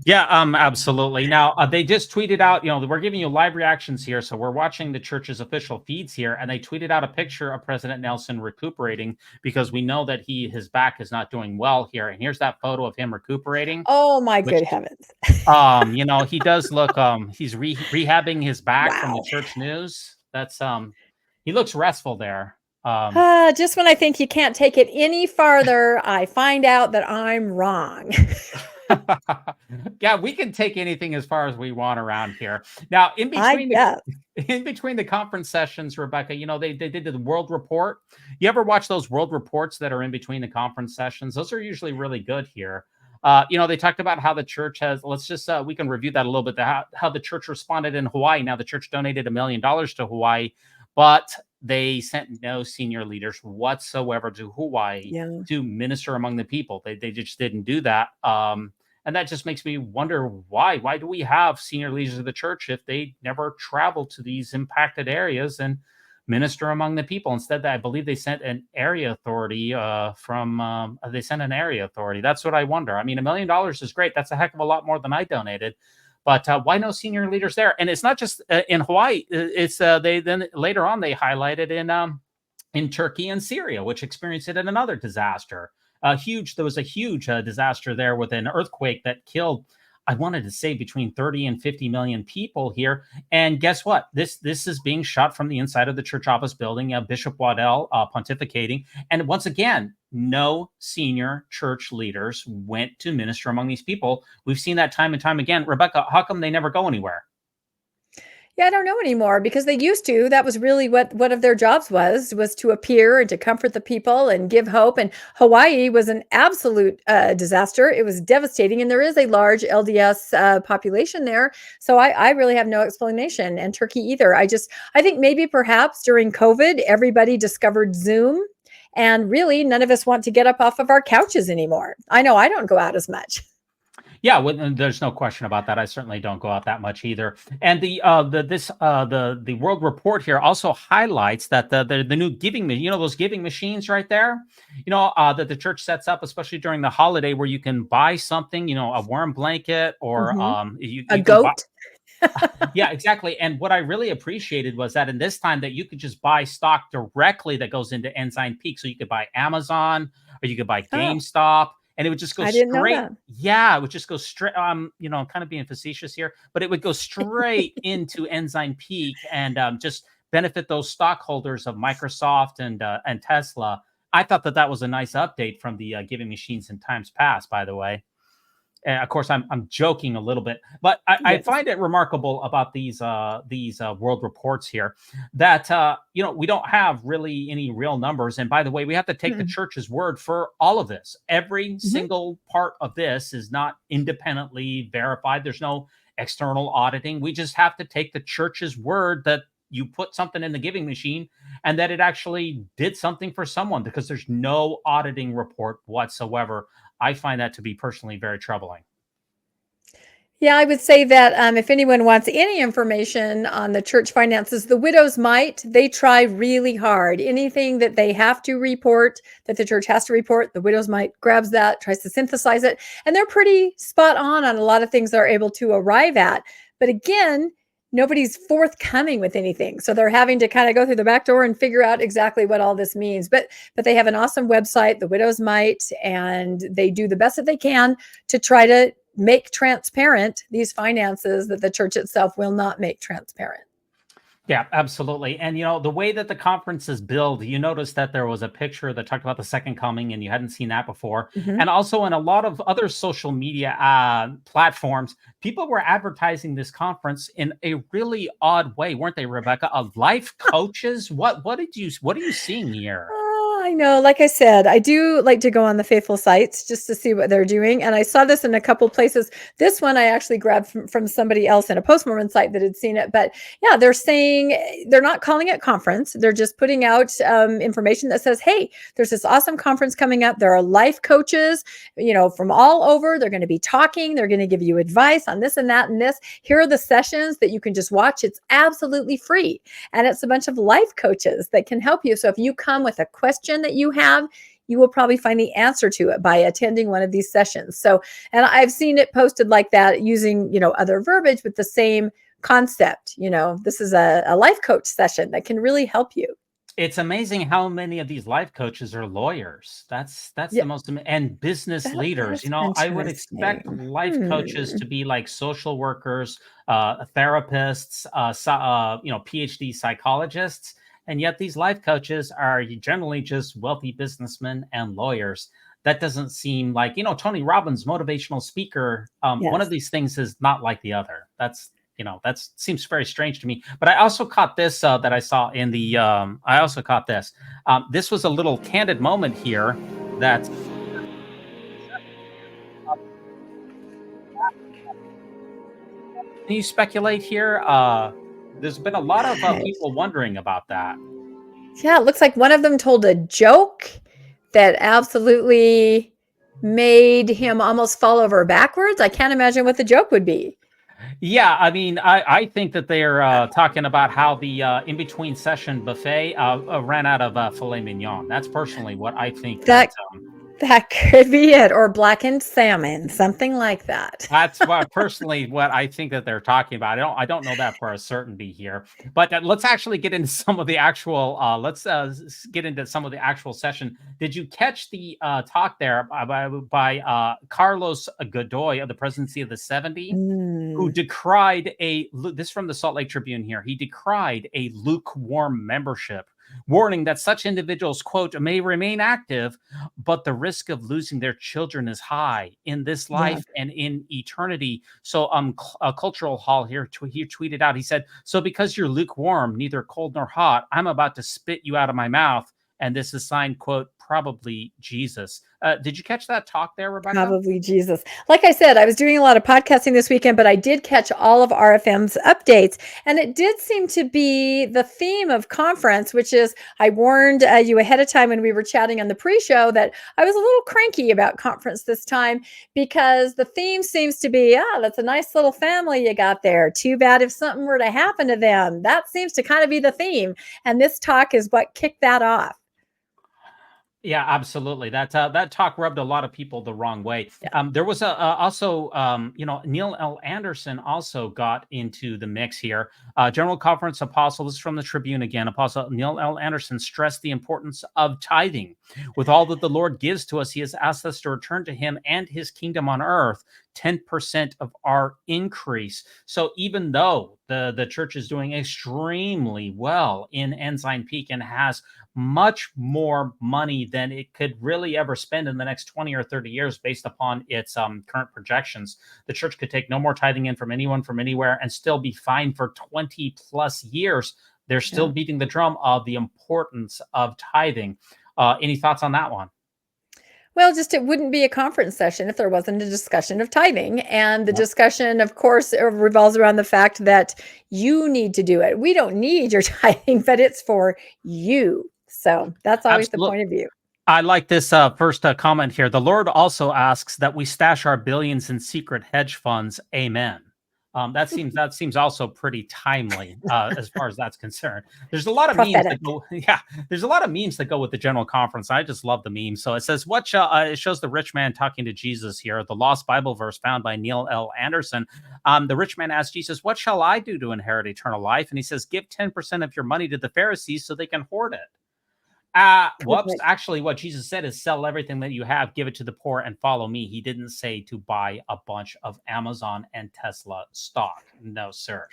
yeah, absolutely. Now, they just tweeted out, we're giving you live reactions here. So we're watching the church's official feeds here. And they tweeted out a picture of President Nelson recuperating because we know that his back is not doing well here. And here's that photo of him recuperating. Oh, my good heavens. He does look, he's rehabbing his back from the church news. That's, he looks restful there. Just when I think you can't take it any farther, I find out that I'm wrong. Yeah, we can take anything as far as we want around here. Now, in between the conference sessions, Rebecca, they did the World Report. You ever watch those World Reports that are in between the conference sessions? Those are usually really good here. They talked about how the church has, we can review that a little bit, how the church responded in Hawaii. Now, the church donated $1 million to Hawaii, but they sent no senior leaders whatsoever to Hawaii to minister among the people. They just didn't do that. And that just makes me wonder why. Why do we have senior leaders of the church if they never travel to these impacted areas and minister among the people? Instead, I believe they sent an area authority That's what I wonder. I mean, $1 million is great. That's a heck of a lot more than I donated. But why no senior leaders there? And it's not just in Hawaii. It's they then later on they highlighted in Turkey and Syria, which experienced it in another disaster. There was a huge disaster there with an earthquake that killed, I wanted to say, between 30 and 50 million people here. And guess what? This is being shot from the inside of the church office building, Bishop Waddell pontificating. And once again, no senior church leaders went to minister among these people. We've seen that time and time again. Rebecca, how come they never go anywhere? Yeah, I don't know anymore because they used to. That was really what one of their jobs was to appear and to comfort the people and give hope. And Hawaii was an absolute disaster. It was devastating. And there is a large LDS population there. So I really have no explanation. And Turkey either. I think maybe perhaps during COVID, everybody discovered Zoom. And really, none of us want to get up off of our couches anymore. I know I don't go out as much. Yeah, there's no question about that. I certainly don't go out that much either. And the World Report here also highlights that the new giving, those giving machines right there, that the church sets up, especially during the holiday, where you can buy something, a warm blanket or a goat. Yeah, exactly. And what I really appreciated was that in this time that you could just buy stock directly that goes into Ensign Peak. So you could buy Amazon or you could buy GameStop. And it would just go straight. Yeah, it would just go straight. I'm kind of being facetious here, but it would go straight into Ensign Peak and just benefit those stockholders of Microsoft and Tesla. I thought that was a nice update from the giving machines in times past, by the way. And of course, I'm joking a little bit, but I find it remarkable about these world reports here that we don't have really any real numbers. And by the way, we have to take the church's word for all of this. Every single part of this is not independently verified. There's no external auditing. We just have to take the church's word that you put something in the giving machine and that it actually did something for someone, because there's no auditing report whatsoever. I find that to be personally very troubling. Yeah, I would say that if anyone wants any information on the church finances, the Widows Might, they try really hard. Anything that they have to report, that the church has to report, the Widows Might grabs that, tries to synthesize it. And they're pretty spot on a lot of things they're able to arrive at. But again, nobody's forthcoming with anything. So they're having to kind of go through the back door and figure out exactly what all this means. But they have an awesome website, the Widows Might, and they do the best that they can to try to make transparent these finances that the church itself will not make transparent. Yeah, absolutely. And, the way that the conference is billed, you notice that there was a picture that talked about the second coming, and you hadn't seen that before. And also in a lot of other social media platforms, people were advertising this conference in a really odd way, weren't they, Rebecca? Of life coaches? What are you seeing here? I know. Like I said, I do like to go on the faithful sites just to see what they're doing. And I saw this in a couple places. This one I actually grabbed from somebody else in a postmormon site that had seen it. But yeah, they're saying they're not calling it conference. They're just putting out information that says, hey, there's this awesome conference coming up. There are life coaches, from all over. They're going to be talking. They're going to give you advice on this and that and this. Here are the sessions that you can just watch. It's absolutely free. And it's a bunch of life coaches that can help you. So if you come with a question that you have, you will probably find the answer to it by attending one of these sessions. So, and I've seen it posted like that using, other verbiage with the same concept. This is a life coach session that can really help you. It's amazing how many of these life coaches are lawyers. That's the most, and business leaders. I would expect life coaches to be like social workers, therapists, PhD psychologists. And yet these life coaches are generally just wealthy businessmen and lawyers. That doesn't seem like, Tony Robbins, motivational speaker. One of these things is not like the other. That seems very strange to me. But I also caught this that I saw in the, this was a little candid moment here that. Can you speculate here? There's been a lot of people wondering about that. Yeah, it looks like one of them told a joke that absolutely made him almost fall over backwards. I can't imagine what the joke would be. Yeah, I mean, I think that they're talking about how the in-between session buffet ran out of filet mignon. That's personally what I think. That could be it, or blackened salmon, something like that. That's personally what I think that they're talking about. I don't know that for a certainty here, but let's actually get into some of the actual. Get into some of the actual session. Did you catch the talk there by Carlos Godoy of the Presidency of the 70, who decried this from the Salt Lake Tribune here? He decried a lukewarm membership, warning that such individuals, quote, may remain active, but the risk of losing their children is high in this life and in eternity. So Cultural Hall here, he tweeted out, he said, so because you're lukewarm, neither cold nor hot, I'm about to spit you out of my mouth. And this is signed, quote, probably Jesus. Did you catch that talk there, Rebecca? Probably Jesus. Like I said, I was doing a lot of podcasting this weekend, but I did catch all of RFM's updates. And it did seem to be the theme of conference, which is, I warned you ahead of time when we were chatting on the pre-show that I was a little cranky about conference this time, because the theme seems to be, that's a nice little family you got there. Too bad if something were to happen to them. That seems to kind of be the theme. And this talk is what kicked that off. Yeah, absolutely. That talk rubbed a lot of people the wrong way. There was also, Neil L. Anderson also got into the mix here. General Conference Apostle, this is from the Tribune again. Apostle Neil L. Anderson stressed the importance of tithing. With all that the Lord gives to us, he has asked us to return to him and his kingdom on earth 10% of our increase. So even though the church is doing extremely well in Ensign Peak and has much more money than it could really ever spend in the next 20 or 30 years based upon its current projections, the church could take no more tithing in from anyone from anywhere and still be fine for 20 plus years. They're still beating the drum of the importance of tithing. Any thoughts on that one? Well, just it wouldn't be a conference session if there wasn't a discussion of tithing. And the discussion, of course, revolves around the fact that you need to do it. We don't need your tithing, but it's for you. So that's always the point of view. I like this first comment here. The Lord also asks that we stash our billions in secret hedge funds. Amen. That seems also pretty timely as far as that's concerned. There's a lot of memes that go, there's a lot of memes that go with the general conference. I just love the memes. So it says, it shows the rich man talking to Jesus here, the lost Bible verse found by Neil L. Anderson. The rich man asked Jesus, what shall I do to inherit eternal life? And he says, give 10% of your money to the Pharisees so they can hoard it. Actually, what Jesus said is sell everything that you have, give it to the poor, and follow me. He didn't say to buy a bunch of Amazon and Tesla stock. No, sir.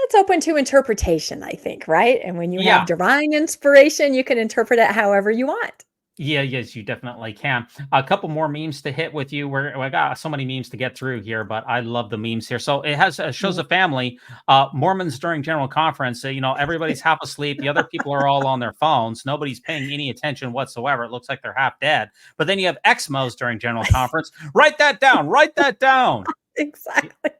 It's open to interpretation, I think, right? And when you have divine inspiration, you can interpret it however you want. Yeah, yes, you definitely can. A couple more memes to hit with you. We got so many memes to get through here, but I love the memes here. So it has shows a family, Mormons during general conference. Everybody's half asleep. The other people are all on their phones. Nobody's paying any attention whatsoever. It looks like they're half dead. But then you have Exmos during general conference. Write that down. Write that down. Exactly.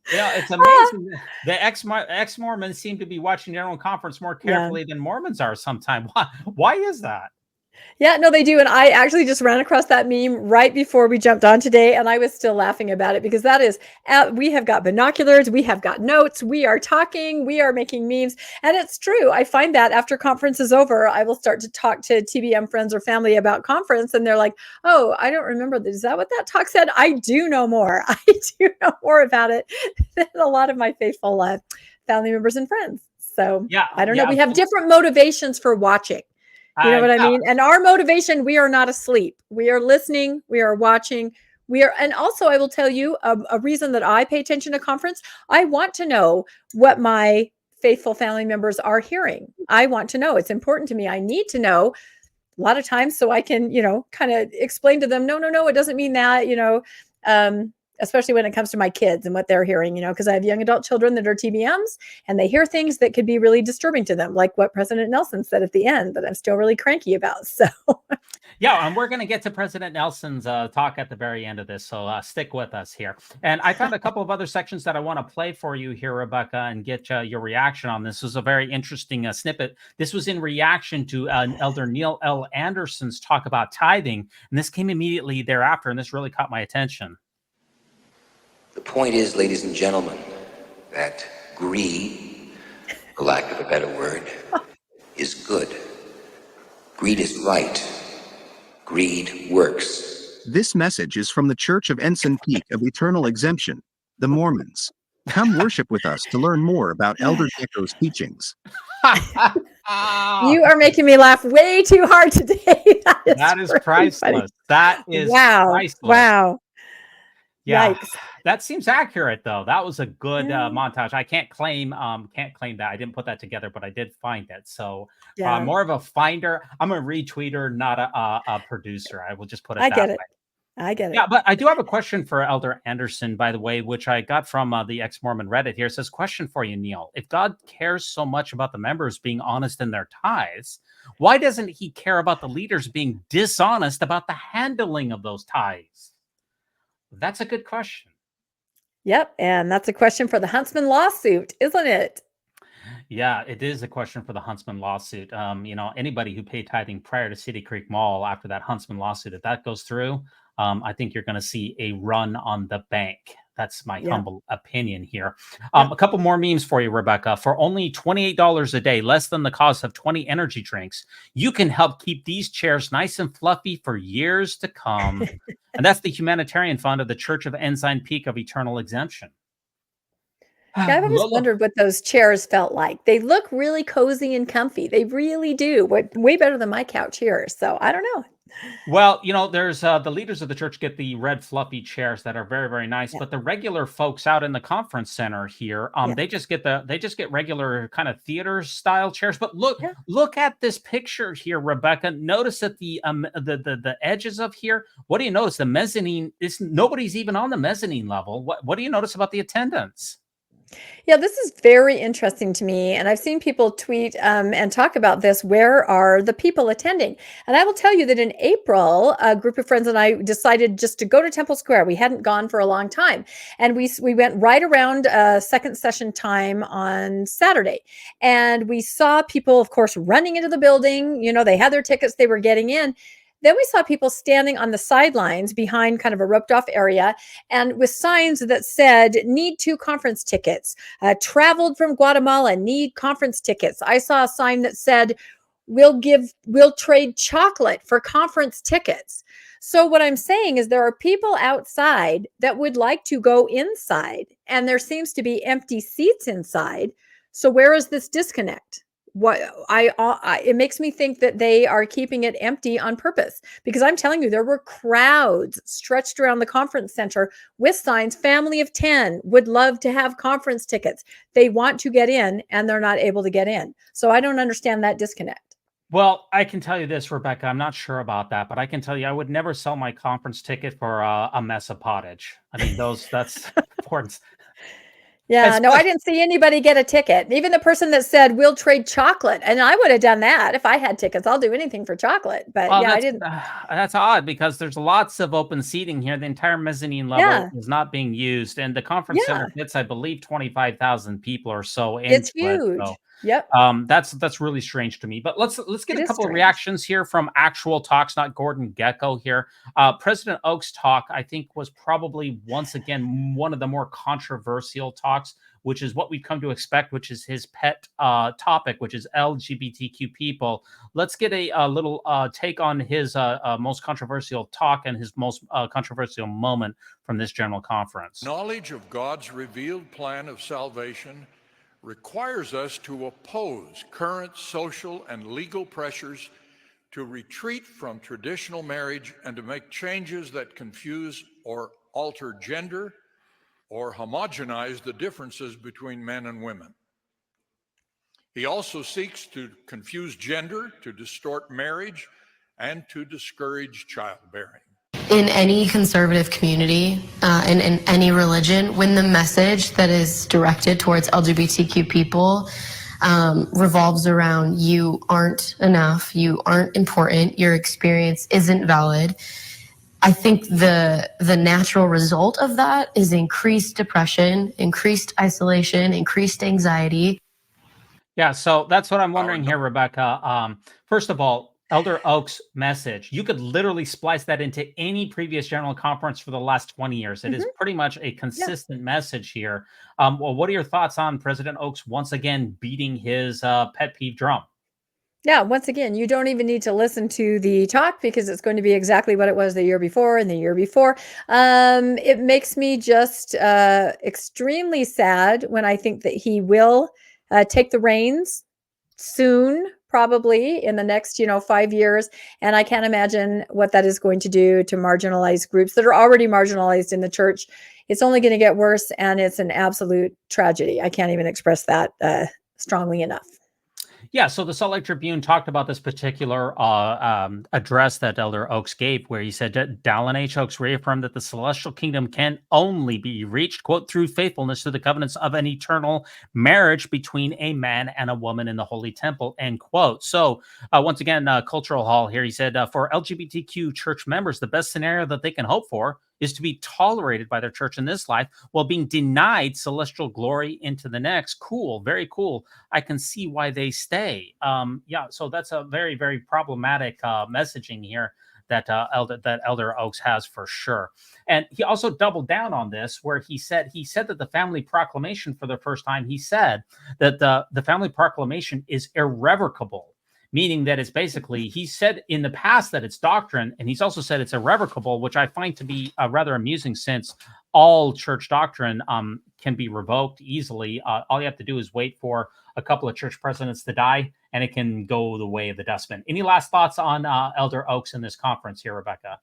It's amazing. The ex-Mormons seem to be watching general conference more carefully than Mormons are sometimes. Why is that? Yeah, no, they do. And I actually just ran across that meme right before we jumped on today. And I was still laughing about it because that is, we have got binoculars, we have got notes, we are talking, we are making memes. And it's true. I find that after conference is over, I will start to talk to TBM friends or family about conference. And they're like, oh, I don't remember. Is that what that talk said? I do know more. I do know more about it than a lot of my faithful family members and friends. So I don't know. We have different motivations for watching. You know what I mean? And our motivation, we are not asleep. We are listening. We are watching. And also I will tell you a reason that I pay attention to conference. I want to know what my faithful family members are hearing. I want to know. It's important to me. I need to know a lot of times so I can, kind of explain to them, no, it doesn't mean that, especially when it comes to my kids and what they're hearing, because I have young adult children that are TBMs and they hear things that could be really disturbing to them, like what President Nelson said at the end that I'm still really cranky about. So and we're going to get to President Nelson's talk at the very end of this. So stick with us here. And I found a couple of other sections that I want to play for you here, Rebecca, and get your reaction on this. This was a very interesting snippet. This was in reaction to Elder Neil L. Anderson's talk about tithing. And this came immediately thereafter. And this really caught my attention. The point is, ladies and gentlemen, that greed, for lack of a better word, is good. Greed is right. greed works. This message is from the Church of Ensign Peak of Eternal Exemption, the Mormons. Come worship with us to learn more about Elder Gecko's teachings. You are making me laugh way too hard today. That is priceless. Funny. That is wow. priceless. Wow. Yeah, Yikes. that seems accurate though. That was a good montage. I can't claim that I didn't put that together, but I did find it. So more of a finder. I'm a retweeter, not a producer. I will just put it that way. I get it. Yeah, but I do have a question for Elder Anderson, by the way, which I got from the ex-Mormon Reddit here. It says, question for you, Neil. If God cares so much about the members being honest in their tithes, why doesn't he care about the leaders being dishonest about the handling of those tithes? That's a good question. Yep. And that's a question for the Huntsman lawsuit, isn't it? Yeah, it is a question for the Huntsman lawsuit. Anybody who paid tithing prior to City Creek Mall after that Huntsman lawsuit, if that goes through, I think you're going to see a run on the bank. That's my humble opinion here. A couple more memes for you, Rebecca. For only $28 a day, less than the cost of 20 energy drinks, you can help keep these chairs nice and fluffy for years to come. And that's the humanitarian fund of the Church of Ensign Peak of Eternal Exemption. Yeah, I've always wondered what those chairs felt like. They look really cozy and comfy. They really do. Way better than my couch here. So I don't know. Well, there's the leaders of the church get the red fluffy chairs that are very, very nice, but the regular folks out in the conference center here, they just get regular kind of theater style chairs. But look at this picture here, Rebecca. Notice that the edges of here. What do you notice? The mezzanine is nobody's even on the mezzanine level. What do you notice about the attendance? Yeah, this is very interesting to me. And I've seen people tweet and talk about this. Where are the people attending? And I will tell you that in April, a group of friends and I decided just to go to Temple Square. We hadn't gone for a long time. And we went right around second session time on Saturday. And we saw people, of course, running into the building. They had their tickets, they were getting in. Then we saw people standing on the sidelines behind kind of a roped off area and with signs that said, need 2 conference tickets, traveled from Guatemala, need conference tickets. I saw a sign that said, we'll trade chocolate for conference tickets. So what I'm saying is there are people outside that would like to go inside and there seems to be empty seats inside. So where is this disconnect? It makes me think that they are keeping it empty on purpose, because I'm telling you, there were crowds stretched around the conference center with signs, family of 10 would love to have conference tickets. They want to get in and they're not able to get in. So I don't understand that disconnect. Well, I can tell you this, Rebecca, I'm not sure about that, but I can tell you, I would never sell my conference ticket for a mess of pottage. I mean, that's important. Yeah, no, I didn't see anybody get a ticket. Even the person that said, we'll trade chocolate. And I would have done that if I had tickets. I'll do anything for chocolate. But I didn't. That's odd because there's lots of open seating here. The entire mezzanine level is not being used. And the conference center fits, I believe, 25,000 people or so. It's huge. So, yep. That's really strange to me. But let's get a couple of reactions here from actual talks, not Gordon Gecko here. President Oak's talk, I think, was probably once again one of the more controversial talks, which is what we've come to expect, which is his pet topic, which is LGBTQ people. Let's get a little take on his most controversial talk and his most controversial moment from this general conference. Knowledge of God's revealed plan of salvation requires us to oppose current social and legal pressures to retreat from traditional marriage and to make changes that confuse or alter gender or homogenize the differences between men and women. He also seeks to confuse gender, to distort marriage, and to discourage childbearing. In any conservative community, and in any religion, when the message that is directed towards LGBTQ people revolves around you aren't enough, you aren't important, your experience isn't valid, I think the natural result of that is increased depression, increased isolation, increased anxiety. Yeah, so that's what I'm wondering here, Rebecca. First of all, Elder Oak's message, you could literally splice that into any previous general conference for the last 20 years. It is pretty much a consistent message here. Well, what are your thoughts on President Oak's once again beating his pet peeve drum? Yeah, once again, you don't even need to listen to the talk because it's going to be exactly what it was the year before and the year before. It makes me just extremely sad when I think that he will take the reins soon, probably in the next 5 years, and I can't imagine what that is going to do to marginalized groups that are already marginalized in the church. It's only going to get worse, and it's an absolute tragedy. I can't even express that strongly enough. Yeah, so the Salt Lake Tribune talked about this particular address that Elder Oaks gave, where he said that Dallin H. Oaks reaffirmed that the celestial kingdom can only be reached, quote, through faithfulness to the covenants of an eternal marriage between a man and a woman in the holy temple, end quote. So once again, Cultural Hall here, he said, for LGBTQ church members, the best scenario that they can hope for is to be tolerated by their church in this life while being denied celestial glory into the next. Cool, very cool. I can see why they stay. Yeah, so that's a very, very problematic messaging here that Elder Oaks has for sure. And he also doubled down on this, where he said that the family proclamation, for the first time, he said that the family proclamation is irrevocable. Meaning that it's basically, he said in the past that it's doctrine, and he's also said it's irrevocable, which I find to be rather amusing, since all church doctrine can be revoked easily. All you have to do is wait for a couple of church presidents to die, and it can go the way of the dustbin. Any last thoughts on Elder Oaks in this conference here, Rebecca?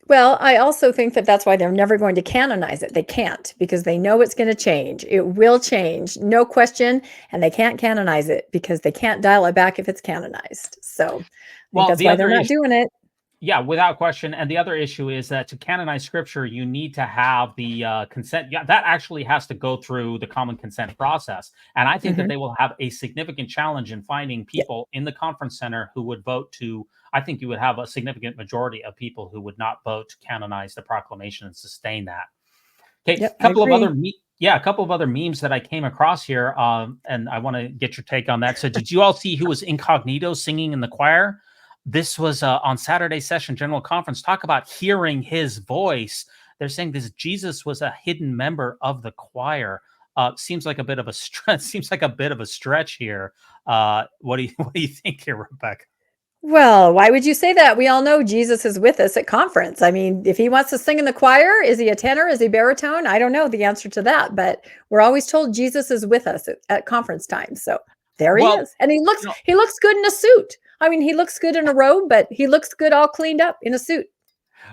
Well, I also think that that's why they're never going to canonize it. They can't, because they know it's going to change. It will change, no question. And they can't canonize it because they can't dial it back if it's canonized. So that's why they're not doing it. Yeah, without question. And the other issue is that to canonize scripture, you need to have the consent. Yeah, that actually has to go through the common consent process. And I think that they will have a significant challenge in finding people in the conference center who would vote to. I think you would have a significant majority of people who would not vote to canonize the proclamation and sustain that. Okay, a couple of other memes that I came across here, and I want to get your take on that. So, did you all see who was incognito singing in the choir? This was on Saturday session general conference. Talk about hearing his voice. They're saying this Jesus was a hidden member of the choir. Seems like a bit of a stretch. Seems like a bit of a stretch here. What do you think here, Rebecca? Well, why would you say that? We all know Jesus is with us at conference. I mean, if he wants to sing in the choir, is he a tenor? Is he baritone? I don't know the answer to that, but we're always told Jesus is with us at conference time. So there he is. And he looks good in a suit. I mean, he looks good in a robe, but he looks good all cleaned up in a suit.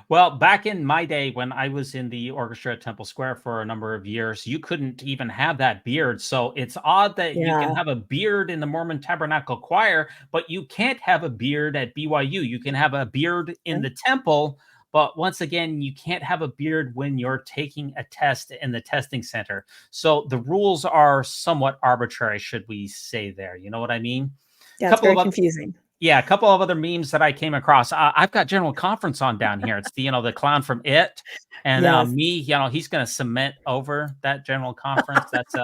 Well, back in my day when I was in the orchestra at Temple Square for a number of years, you couldn't even have that beard. So it's odd that you can have a beard in the Mormon Tabernacle Choir, but you can't have a beard at BYU. You can have a beard in the temple, but once again, you can't have a beard when you're taking a test in the testing center. So the rules are somewhat arbitrary, should we say there. You know what I mean? Yeah, it's very confusing. Yeah, a couple of other memes that I came across. I've got General Conference on down here. It's the clown from It, and me. He's going to cement over that General Conference. That's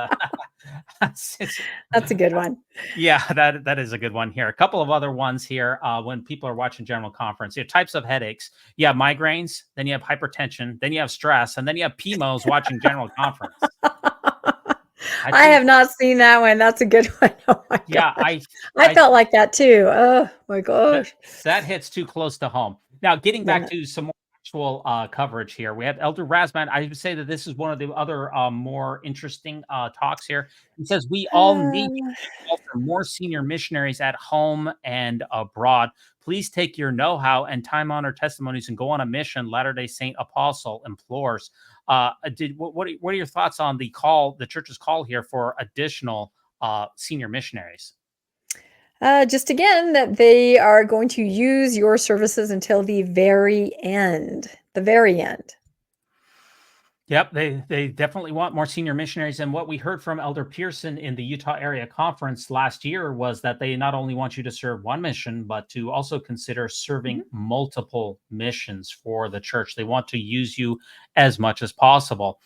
a good one. Yeah, that is a good one here. A couple of other ones here. When people are watching General Conference, types of headaches. You have migraines, then you have hypertension, then you have stress, and then you have PMOs watching General Conference. I have not seen that one. That's a good one. Oh my gosh. I felt like that too. Oh my gosh. That hits too close to home. Now, getting back to some more actual coverage here, we have Elder Rasman. I would say that this is one of the other more interesting talks here. He says, we all need more senior missionaries at home and abroad. Please take your know-how and time-honored testimonies and go on a mission, Latter-day Saint Apostle implores. What are your thoughts on the church's call here for additional senior missionaries? Just again, that they are going to use your services until the very end. The very end. Yep, they definitely want more senior missionaries. And what we heard from Elder Pearson in the Utah area conference last year was that they not only want you to serve one mission, but to also consider serving multiple missions for the church. They want to use you as much as possible.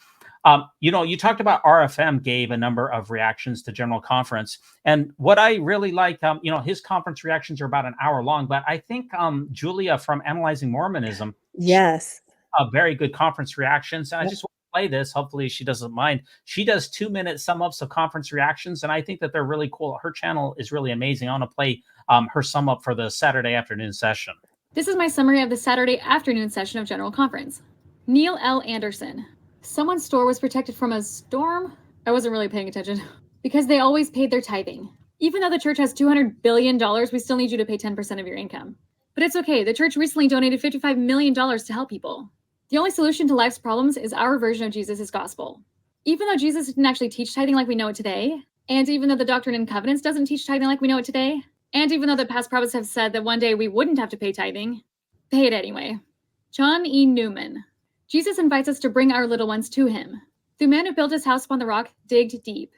You talked about RFM gave a number of reactions to General Conference. And what I really like, his conference reactions are about an hour long, but I think Julia from Analyzing Mormonism. Yes. Very good conference reactions. And I just want to play this. Hopefully she doesn't mind. She does 2-minute sum ups of conference reactions, and I think that they're really cool. Her channel is really amazing. I want to play her sum up for the Saturday afternoon session. This is my summary of the Saturday afternoon session of General Conference. Neil L. Anderson. Someone's store was protected from a storm? I wasn't really paying attention. Because they always paid their tithing. Even though the church has $200 billion, we still need you to pay 10% of your income. But it's okay. The church recently donated $55 million to help people. The only solution to life's problems is our version of Jesus' gospel. Even though Jesus didn't actually teach tithing like we know it today, and even though the Doctrine and Covenants doesn't teach tithing like we know it today, and even though the past prophets have said that one day we wouldn't have to pay tithing, pay it anyway. John E. Newman. Jesus invites us to bring our little ones to him. The man who built his house upon the rock digged deep.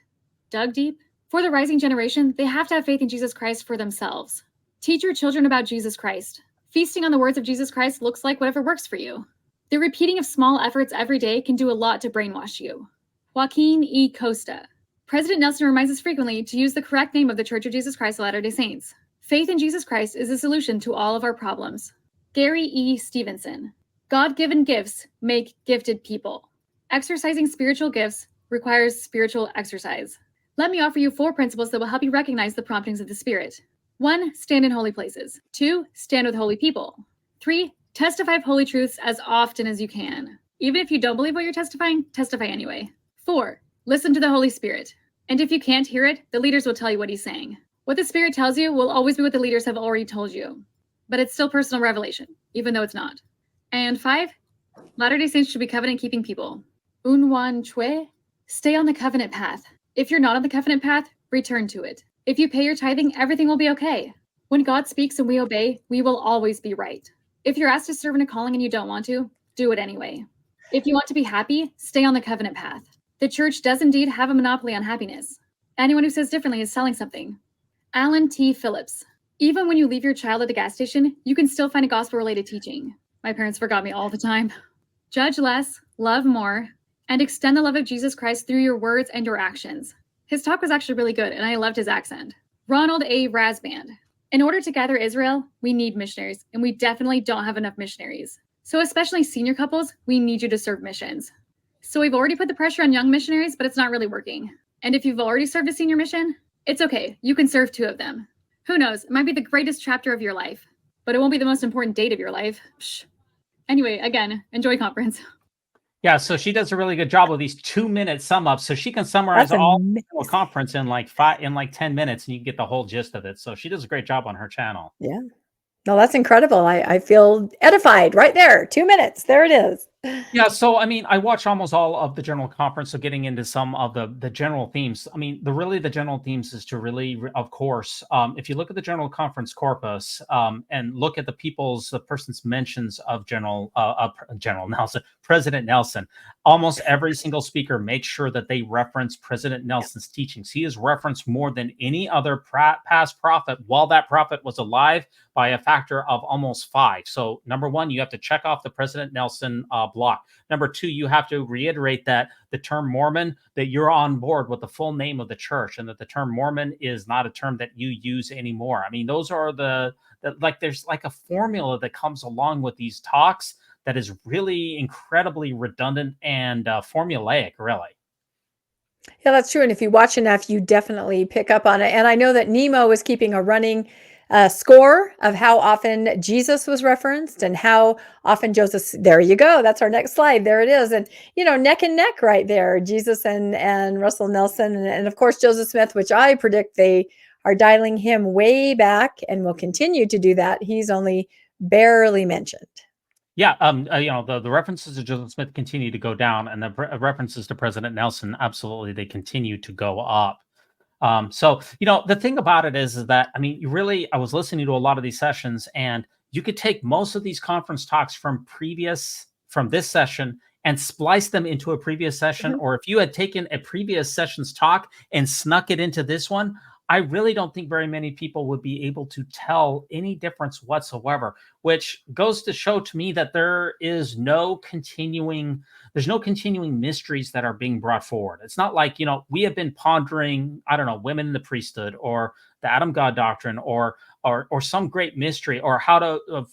Dug deep? For the rising generation, they have to have faith in Jesus Christ for themselves. Teach your children about Jesus Christ. Feasting on the words of Jesus Christ looks like whatever works for you. The repeating of small efforts every day can do a lot to brainwash you. Joaquin E. Costa. President Nelson reminds us frequently to use the correct name of the Church of Jesus Christ of Latter-day Saints. Faith in Jesus Christ is the solution to all of our problems. Gary E. Stevenson. God-given gifts make gifted people. Exercising spiritual gifts requires spiritual exercise. Let me offer you 4 principles that will help you recognize the promptings of the Spirit. 1. Stand in holy places. 2. Stand with holy people. 3. Testify of holy truths as often as you can. Even if you don't believe what you're testifying, testify anyway. 4. Listen to the Holy Spirit. And if you can't hear it, the leaders will tell you what he's saying. What the Spirit tells you will always be what the leaders have already told you. But it's still personal revelation, even though it's not. And 5. Latter-day Saints should be covenant-keeping people. Unwan Chue. Stay on the covenant path. If you're not on the covenant path, return to it. If you pay your tithing, everything will be okay. When God speaks and we obey, we will always be right. If you're asked to serve in a calling and you don't want to, do it anyway. If you want to be happy, stay on the covenant path. The church does indeed have a monopoly on happiness. Anyone who says differently is selling something. Alan T. Phillips. Even when you leave your child at the gas station, you can still find a gospel-related teaching. My parents forgot me all the time. Judge less, love more, and extend the love of Jesus Christ through your words and your actions. His talk was actually really good, and I loved his accent. Ronald A. Rasband. In order to gather Israel, we need missionaries, and we definitely don't have enough missionaries. So especially senior couples, we need you to serve missions. So we've already put the pressure on young missionaries, but it's not really working. And if you've already served a senior mission, it's okay. You can serve 2 of them. Who knows? It might be the greatest chapter of your life, but it won't be the most important date of your life. Psh. Anyway, again, enjoy conference. Yeah, so she does a really good job with these 2-minute sum ups, so she can summarize all the conference in like 10 minutes, and you can get the whole gist of it. So she does a great job on her channel. Yeah. No, that's incredible. I feel edified right there. 2 minutes. There it is. Yeah, so I mean, I watch almost all of the general conference, so getting into some of the general themes. I mean, the general themes is to really, of course, if you look at the general conference corpus and look at the person's mentions of General Nelson, President Nelson, almost every single speaker makes sure that they reference President Nelson's teachings. He is referenced more than any other past prophet while that prophet was alive by a factor of almost 5. So number 1, you have to check off the President Nelson block. Number 2, you have to reiterate that the term Mormon, that you're on board with the full name of the church, and that the term Mormon is not a term that you use anymore. I mean, those are there's like a formula that comes along with these talks that is really incredibly redundant and formulaic, really. Yeah, that's true. And if you watch enough, you definitely pick up on it. And I know that Nemo is keeping a running score of how often Jesus was referenced and how often Joseph. There you go. That's our neck slide. There it is. And, neck and neck right there, Jesus and Russell Nelson. And of course, Joseph Smith, which I predict they are dialing him way back and will continue to do that. He's only barely mentioned. Yeah, the references to Joseph Smith continue to go down, and the references to President Nelson, absolutely, they continue to go up. So the thing about it is that, I mean, I was listening to a lot of these sessions, and you could take most of these conference talks from this session and splice them into a previous session. Or if you had taken a previous session's talk and snuck it into this one, I really don't think very many people would be able to tell any difference whatsoever, which goes to show to me that there's no continuing mysteries that are being brought forward. It's not like, we have been pondering, I don't know, women in the priesthood or the Adam God doctrine or some great mystery, or how to,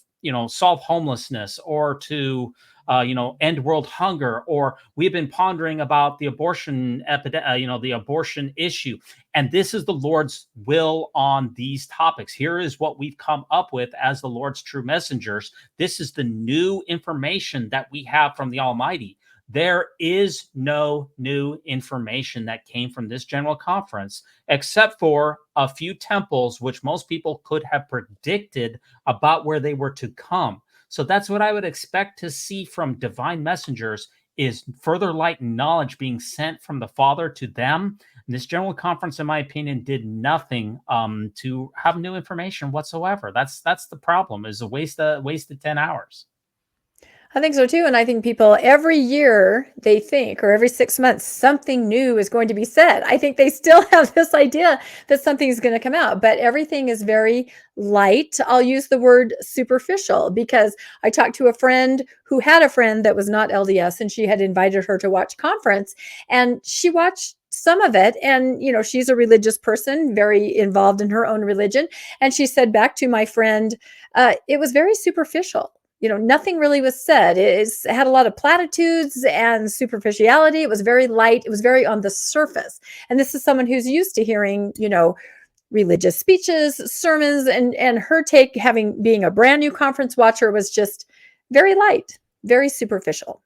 solve homelessness, or to end world hunger, or we've been pondering about the abortion the abortion issue. And this is the Lord's will on these topics. Here is what we've come up with as the Lord's true messengers. This is the new information that we have from the Almighty. There is no new information that came from this general conference, except for a few temples, which most people could have predicted about where they were to come. So that's what I would expect to see from divine messengers, is further light and knowledge being sent from the Father to them. And this general conference, in my opinion, did nothing to have new information whatsoever. That's the problem, is a wasted 10 hours. I think so too. And I think people every year they think, or every 6 months, something new is going to be said. I think they still have this idea that something is going to come out, but everything is very light. I'll use the word superficial, because I talked to a friend who had a friend that was not LDS, and she had invited her to watch conference, and she watched some of it. And, she's a religious person, very involved in her own religion. And she said back to my friend, it was very superficial. Nothing really was said. It had a lot of platitudes and superficiality. It was very light. It was very on the surface. And this is someone who's used to hearing, religious speeches, sermons, and her take, being a brand new conference watcher, was just very light, very superficial.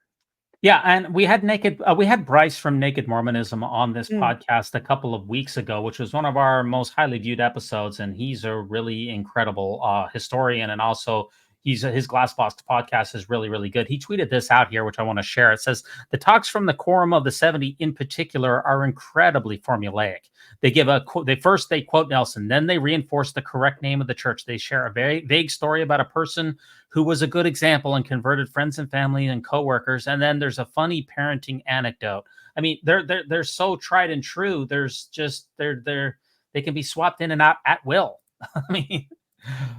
Yeah, and we had Bryce from Naked Mormonism on this podcast a couple of weeks ago, which was one of our most highly viewed episodes, and he's a really incredible historian, and also his Glassbox podcast is really, really good. He tweeted this out here, which I want to share. It says, the talks from the Quorum of the 70 in particular are incredibly formulaic. They give they quote Nelson, then they reinforce the correct name of the church. They share a very vague story about a person who was a good example and converted friends and family and coworkers. And then there's a funny parenting anecdote. I mean, they're so tried and true. There's just, they can be swapped in and out at will. I mean,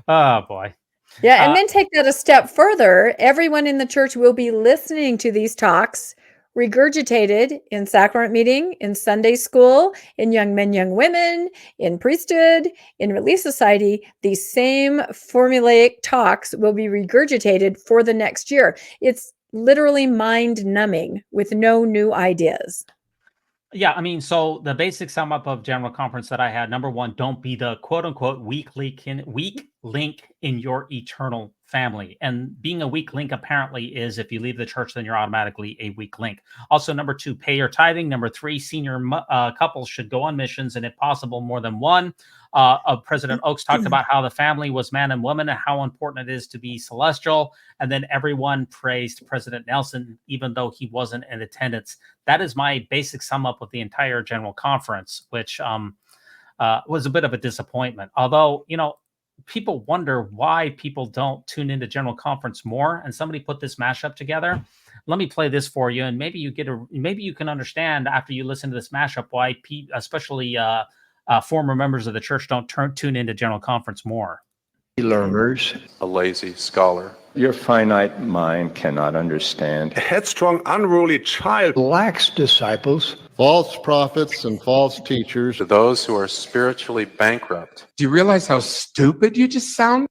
oh boy. Yeah, and then take that a step further. Everyone in the church will be listening to these talks, regurgitated in sacrament meeting, in Sunday school, in young men, young women, in priesthood, in Relief Society. These same formulaic talks will be regurgitated for the next year. It's literally mind numbing with no new ideas. Yeah, I mean, so the basic sum up of general conference that I had, number one, don't be the quote unquote weak link in your eternal family. And being a weak link apparently is, if you leave the church, then you're automatically a weak link. Also, number two, pay your tithing. Number three, senior couples should go on missions, and if possible, more than one. President Oaks talked about how the family was man and woman and how important it is to be celestial. And then everyone praised President Nelson, even though he wasn't in attendance. That is my basic sum up of the entire general conference, which was a bit of a disappointment. Although, people wonder why people don't tune into general conference more. And somebody put this mashup together. Let me play this for you, and maybe you can understand after you listen to this mashup why especially former members of the church don't tune into general conference more. Learners, a lazy scholar. Your finite mind cannot understand. A headstrong, unruly child. Lacks disciples. False prophets and false teachers. To those who are spiritually bankrupt. Do you realize how stupid you just sound?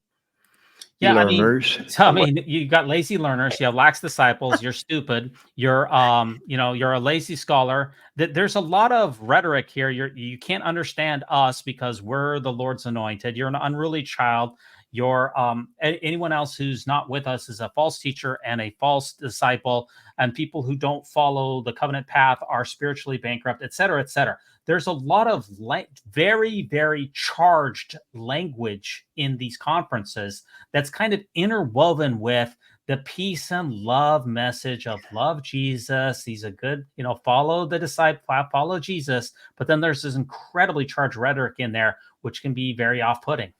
Yeah, learners. I mean, you got lazy learners, you have lax disciples, you're stupid, you're a lazy scholar. There's a lot of rhetoric here. You can't understand us because we're the Lord's anointed. You're an unruly child. You're anyone else who's not with us is a false teacher and a false disciple, and people who don't follow the covenant path are spiritually bankrupt, et cetera, et cetera. There's a lot of very, very charged language in these conferences that's kind of interwoven with the peace and love message of love Jesus. He's a good, follow the disciple, follow Jesus. But then there's this incredibly charged rhetoric in there, which can be very off-putting.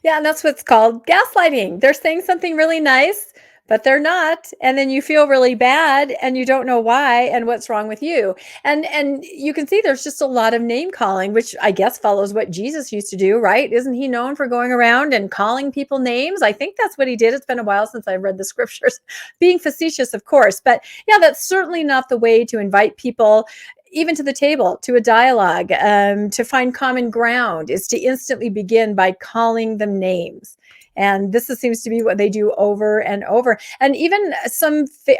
Yeah, and that's what's called gaslighting. They're saying something really nice, but they're not. And then you feel really bad and you don't know why and what's wrong with you. And you can see there's just a lot of name calling, which I guess follows what Jesus used to do, right? Isn't he known for going around and calling people names? I think that's what he did. It's been a while since I've read the scriptures, being facetious, of course. But yeah, that's certainly not the way to invite people even to the table, to a dialogue, to find common ground, is to instantly begin by calling them names. And this seems to be what they do over and over. And even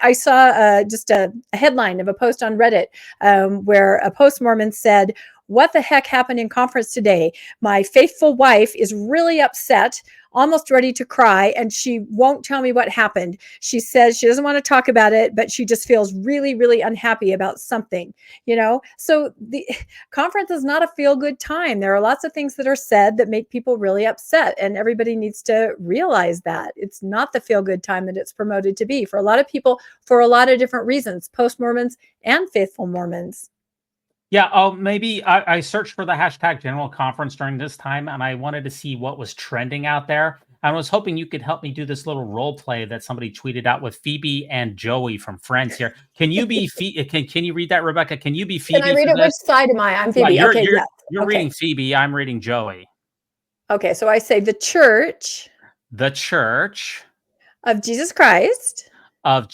I saw just a headline of a post on Reddit where a postmormon said, "What the heck happened in conference today? My faithful wife is really upset, almost ready to cry, and she won't tell me what happened. She says she doesn't want to talk about it, but she just feels really, really unhappy about something." So the conference is not a feel-good time. There are lots of things that are said that make people really upset, and everybody needs to realize that it's not the feel-good time that it's promoted to be for a lot of people, for a lot of different reasons, post-Mormons and faithful Mormons. Yeah, maybe I searched for the hashtag General Conference during this time, and I wanted to see what was trending out there. I was hoping you could help me do this little role play that somebody tweeted out with Phoebe and Joey from Friends here. Can you be can you read that, Rebecca? Can you be Phoebe? Can I read for it? Which this? side am I? I'm Phoebe. Yeah, Okay, yeah. You're reading Phoebe. I'm reading Joey. Okay, so I say the Church of Jesus Christ of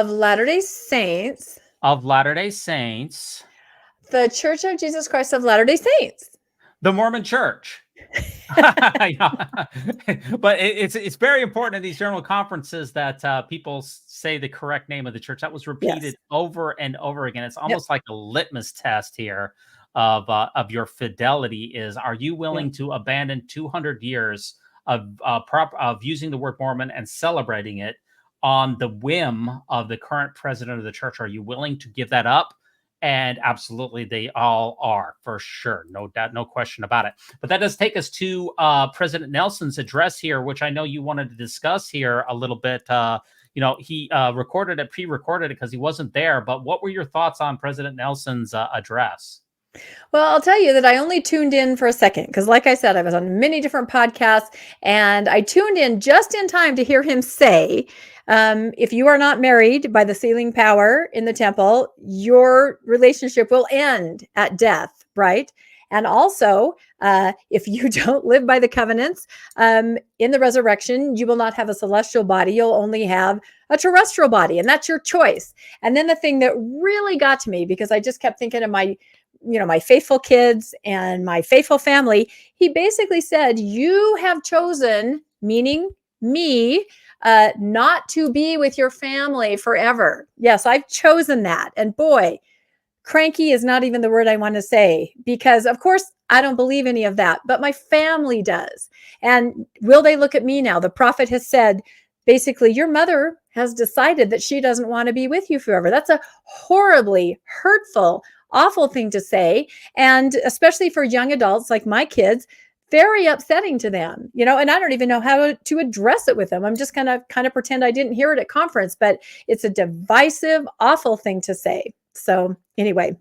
Latter-day Saints, the Church of Jesus Christ of Latter-day Saints, the Mormon Church. But it's very important in these general conferences that people say the correct name of the church. That was repeated over and over again. It's almost like a litmus test here of your fidelity. Is, are you willing to abandon 200 years of using the word Mormon and celebrating it on the whim of the current president of the church? Are you willing to give that up? And absolutely, they all are, for sure. No doubt, no question about it. But that does take us to President Nelson's address here, which I know you wanted to discuss here a little bit. He pre-recorded it because he wasn't there. But what were your thoughts on President Nelson's address? Well, I'll tell you that I only tuned in for a second because, like I said, I was on many different podcasts, and I tuned in just in time to hear him say, if you are not married by the sealing power in the temple, your relationship will end at death, right? And also, if you don't live by the covenants in the resurrection, you will not have a celestial body. You'll only have a terrestrial body, and that's your choice. And then the thing that really got to me, because I just kept thinking of my faithful kids and my faithful family, he basically said, you have chosen, meaning me, not to be with your family forever. Yes, I've chosen that. And boy, cranky is not even the word I want to say, because of course I don't believe any of that, but my family does. And will they look at me now? The prophet has said, basically, your mother has decided that she doesn't want to be with you forever. That's a horribly hurtful, awful thing to say. And especially for young adults like my kids, very upsetting to them, and I don't even know how to address it with them. I'm just kind of pretend I didn't hear it at conference, but it's a divisive, awful thing to say. So anyway,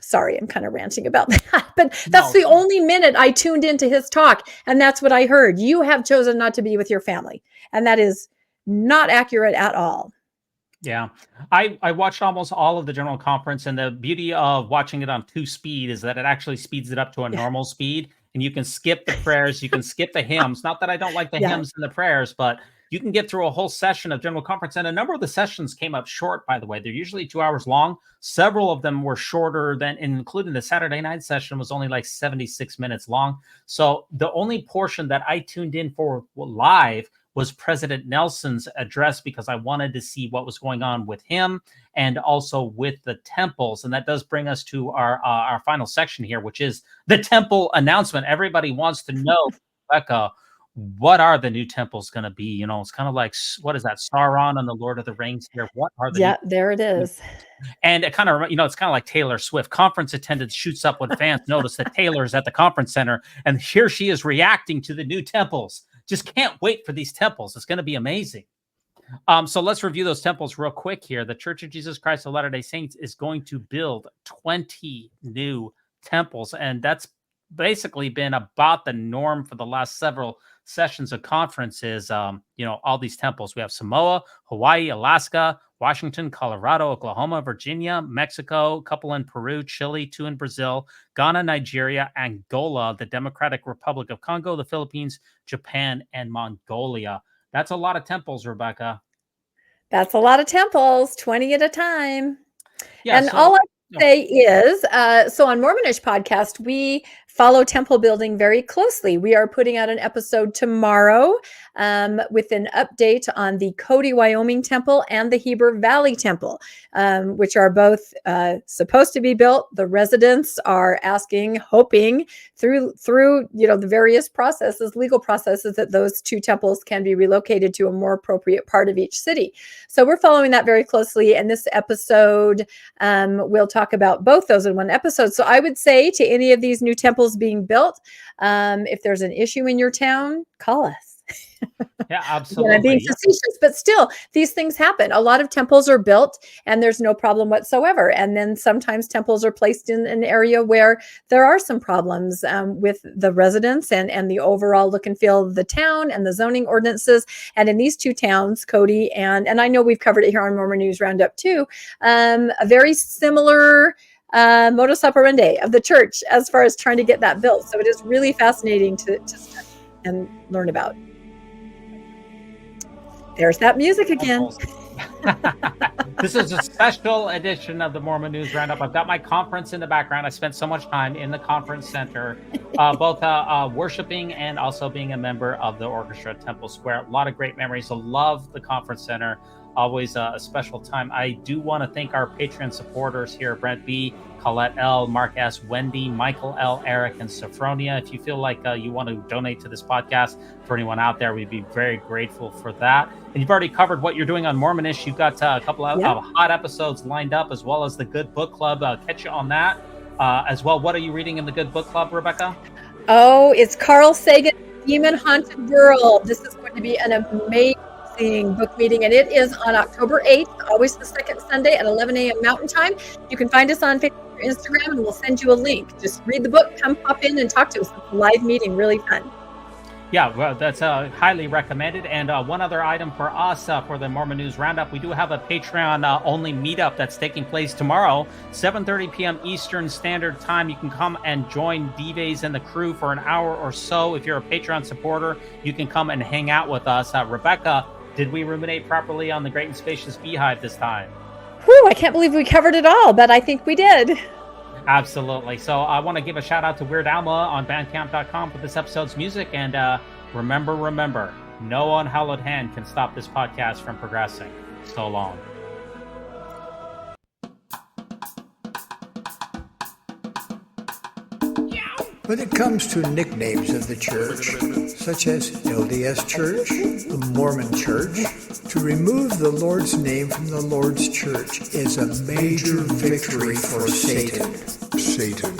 sorry, I'm kind of ranting about that, but that's the only minute I tuned into his talk. And that's what I heard. You have chosen not to be with your family. And that is not accurate at all. Yeah, I watched almost all of the general conference, and the beauty of watching it on 2-speed is that it actually speeds it up to a normal speed, and you can skip the prayers, you can skip the hymns. Not that I don't like the hymns and the prayers, but you can get through a whole session of general conference. And a number of the sessions came up short, by the way. They're usually 2 hours long. Several of them were shorter than, including the Saturday night session was only like 76 minutes long. So the only portion that I tuned in for live was President Nelson's address, because I wanted to see what was going on with him and also with the temples. And that does bring us to our final section here, which is the temple announcement. Everybody wants to know, Rebecca, what are the new temples going to be? It's kind of like, what is that, Sauron and the Lord of the Rings here? What are the there it is. And it kind of, it's kind of like Taylor Swift. Conference attendance shoots up when fans notice that Taylor's at the conference center, and here she is reacting to the new temples. Just can't wait for these temples. It's going to be amazing. So let's review those temples real quick here. The Church of Jesus Christ of Latter-day Saints is going to build 20 new temples, and that's basically been about the norm for the last several sessions of conferences. All these temples. We have Samoa, Hawaii, Alaska, Washington, Colorado, Oklahoma, Virginia, Mexico, a couple in Peru, Chile, 2 in Brazil, Ghana, Nigeria, Angola, the Democratic Republic of Congo, the Philippines, Japan, and Mongolia. That's a lot of temples, Rebecca. That's a lot of temples, 20 at a time. Yeah, and all I say is, so on Mormonish podcast, we follow temple building very closely. We are putting out an episode tomorrow with an update on the Cody, Wyoming temple and the Heber Valley temple, which are both supposed to be built. The residents are asking, hoping through the various processes, legal processes, that those two temples can be relocated to a more appropriate part of each city. So we're following that very closely. And this episode, we'll talk about both those in one episode. So I would say to any of these new temples being built, if there's an issue in your town, call us. Yeah, absolutely. I'm being facetious, but still, these things happen. A lot of temples are built and there's no problem whatsoever. And then sometimes temples are placed in an area where there are some problems with the residents and the overall look and feel of the town and the zoning ordinances. And in these two towns, Cody and I know we've covered it here on Mormon News Roundup too, a very similar modus operandi of the church as far as trying to get that built. So it is really fascinating to study and learn about. There's that music again. This is a special edition of the Mormon News Roundup. I've got my conference in the background. I spent so much time in the conference center, both worshiping and also being a member of the orchestra at Temple Square. A lot of great memories. I love the conference center. Always a special time. I do want to thank our Patreon supporters here: Brent B., Colette L., Mark S., Wendy, Michael L., Eric, and Sophronia. If you feel like you want to donate to this podcast, for anyone out there, we'd be very grateful for that. And you've already covered what you're doing on Mormonish. You've got a couple of hot episodes lined up, as well as the Good Book Club. Catch you on that as well. What are you reading in the Good Book Club, Rebecca? Oh, it's Carl Sagan's Demon Haunted World. This is going to be an amazing book meeting, and it is on October 8th, always the second Sunday at 11 a.m. Mountain Time. You can find us on Facebook or Instagram, and we'll send you a link. Just read the book, come pop in and talk to us. It's a live meeting, really fun. Yeah, well, that's highly recommended. And one other item for us for the Mormon News Roundup, we do have a Patreon only meetup that's taking place tomorrow, 7:30 p.m. Eastern Standard Time. You can come and join D-Days and the crew for an hour or so. If you're a Patreon supporter, you can come and hang out with us. Rebecca, did we ruminate properly on the Great and Spacious Beehive this time? Whew, I can't believe we covered it all, but I think we did. Absolutely. So I want to give a shout out to Weird Alma on bandcamp.com for this episode's music. And remember, no unhallowed hand can stop this podcast from progressing. So long. When it comes to nicknames of the church, such as LDS Church, the Mormon Church, to remove the Lord's name from the Lord's church is a major victory for Satan. Satan.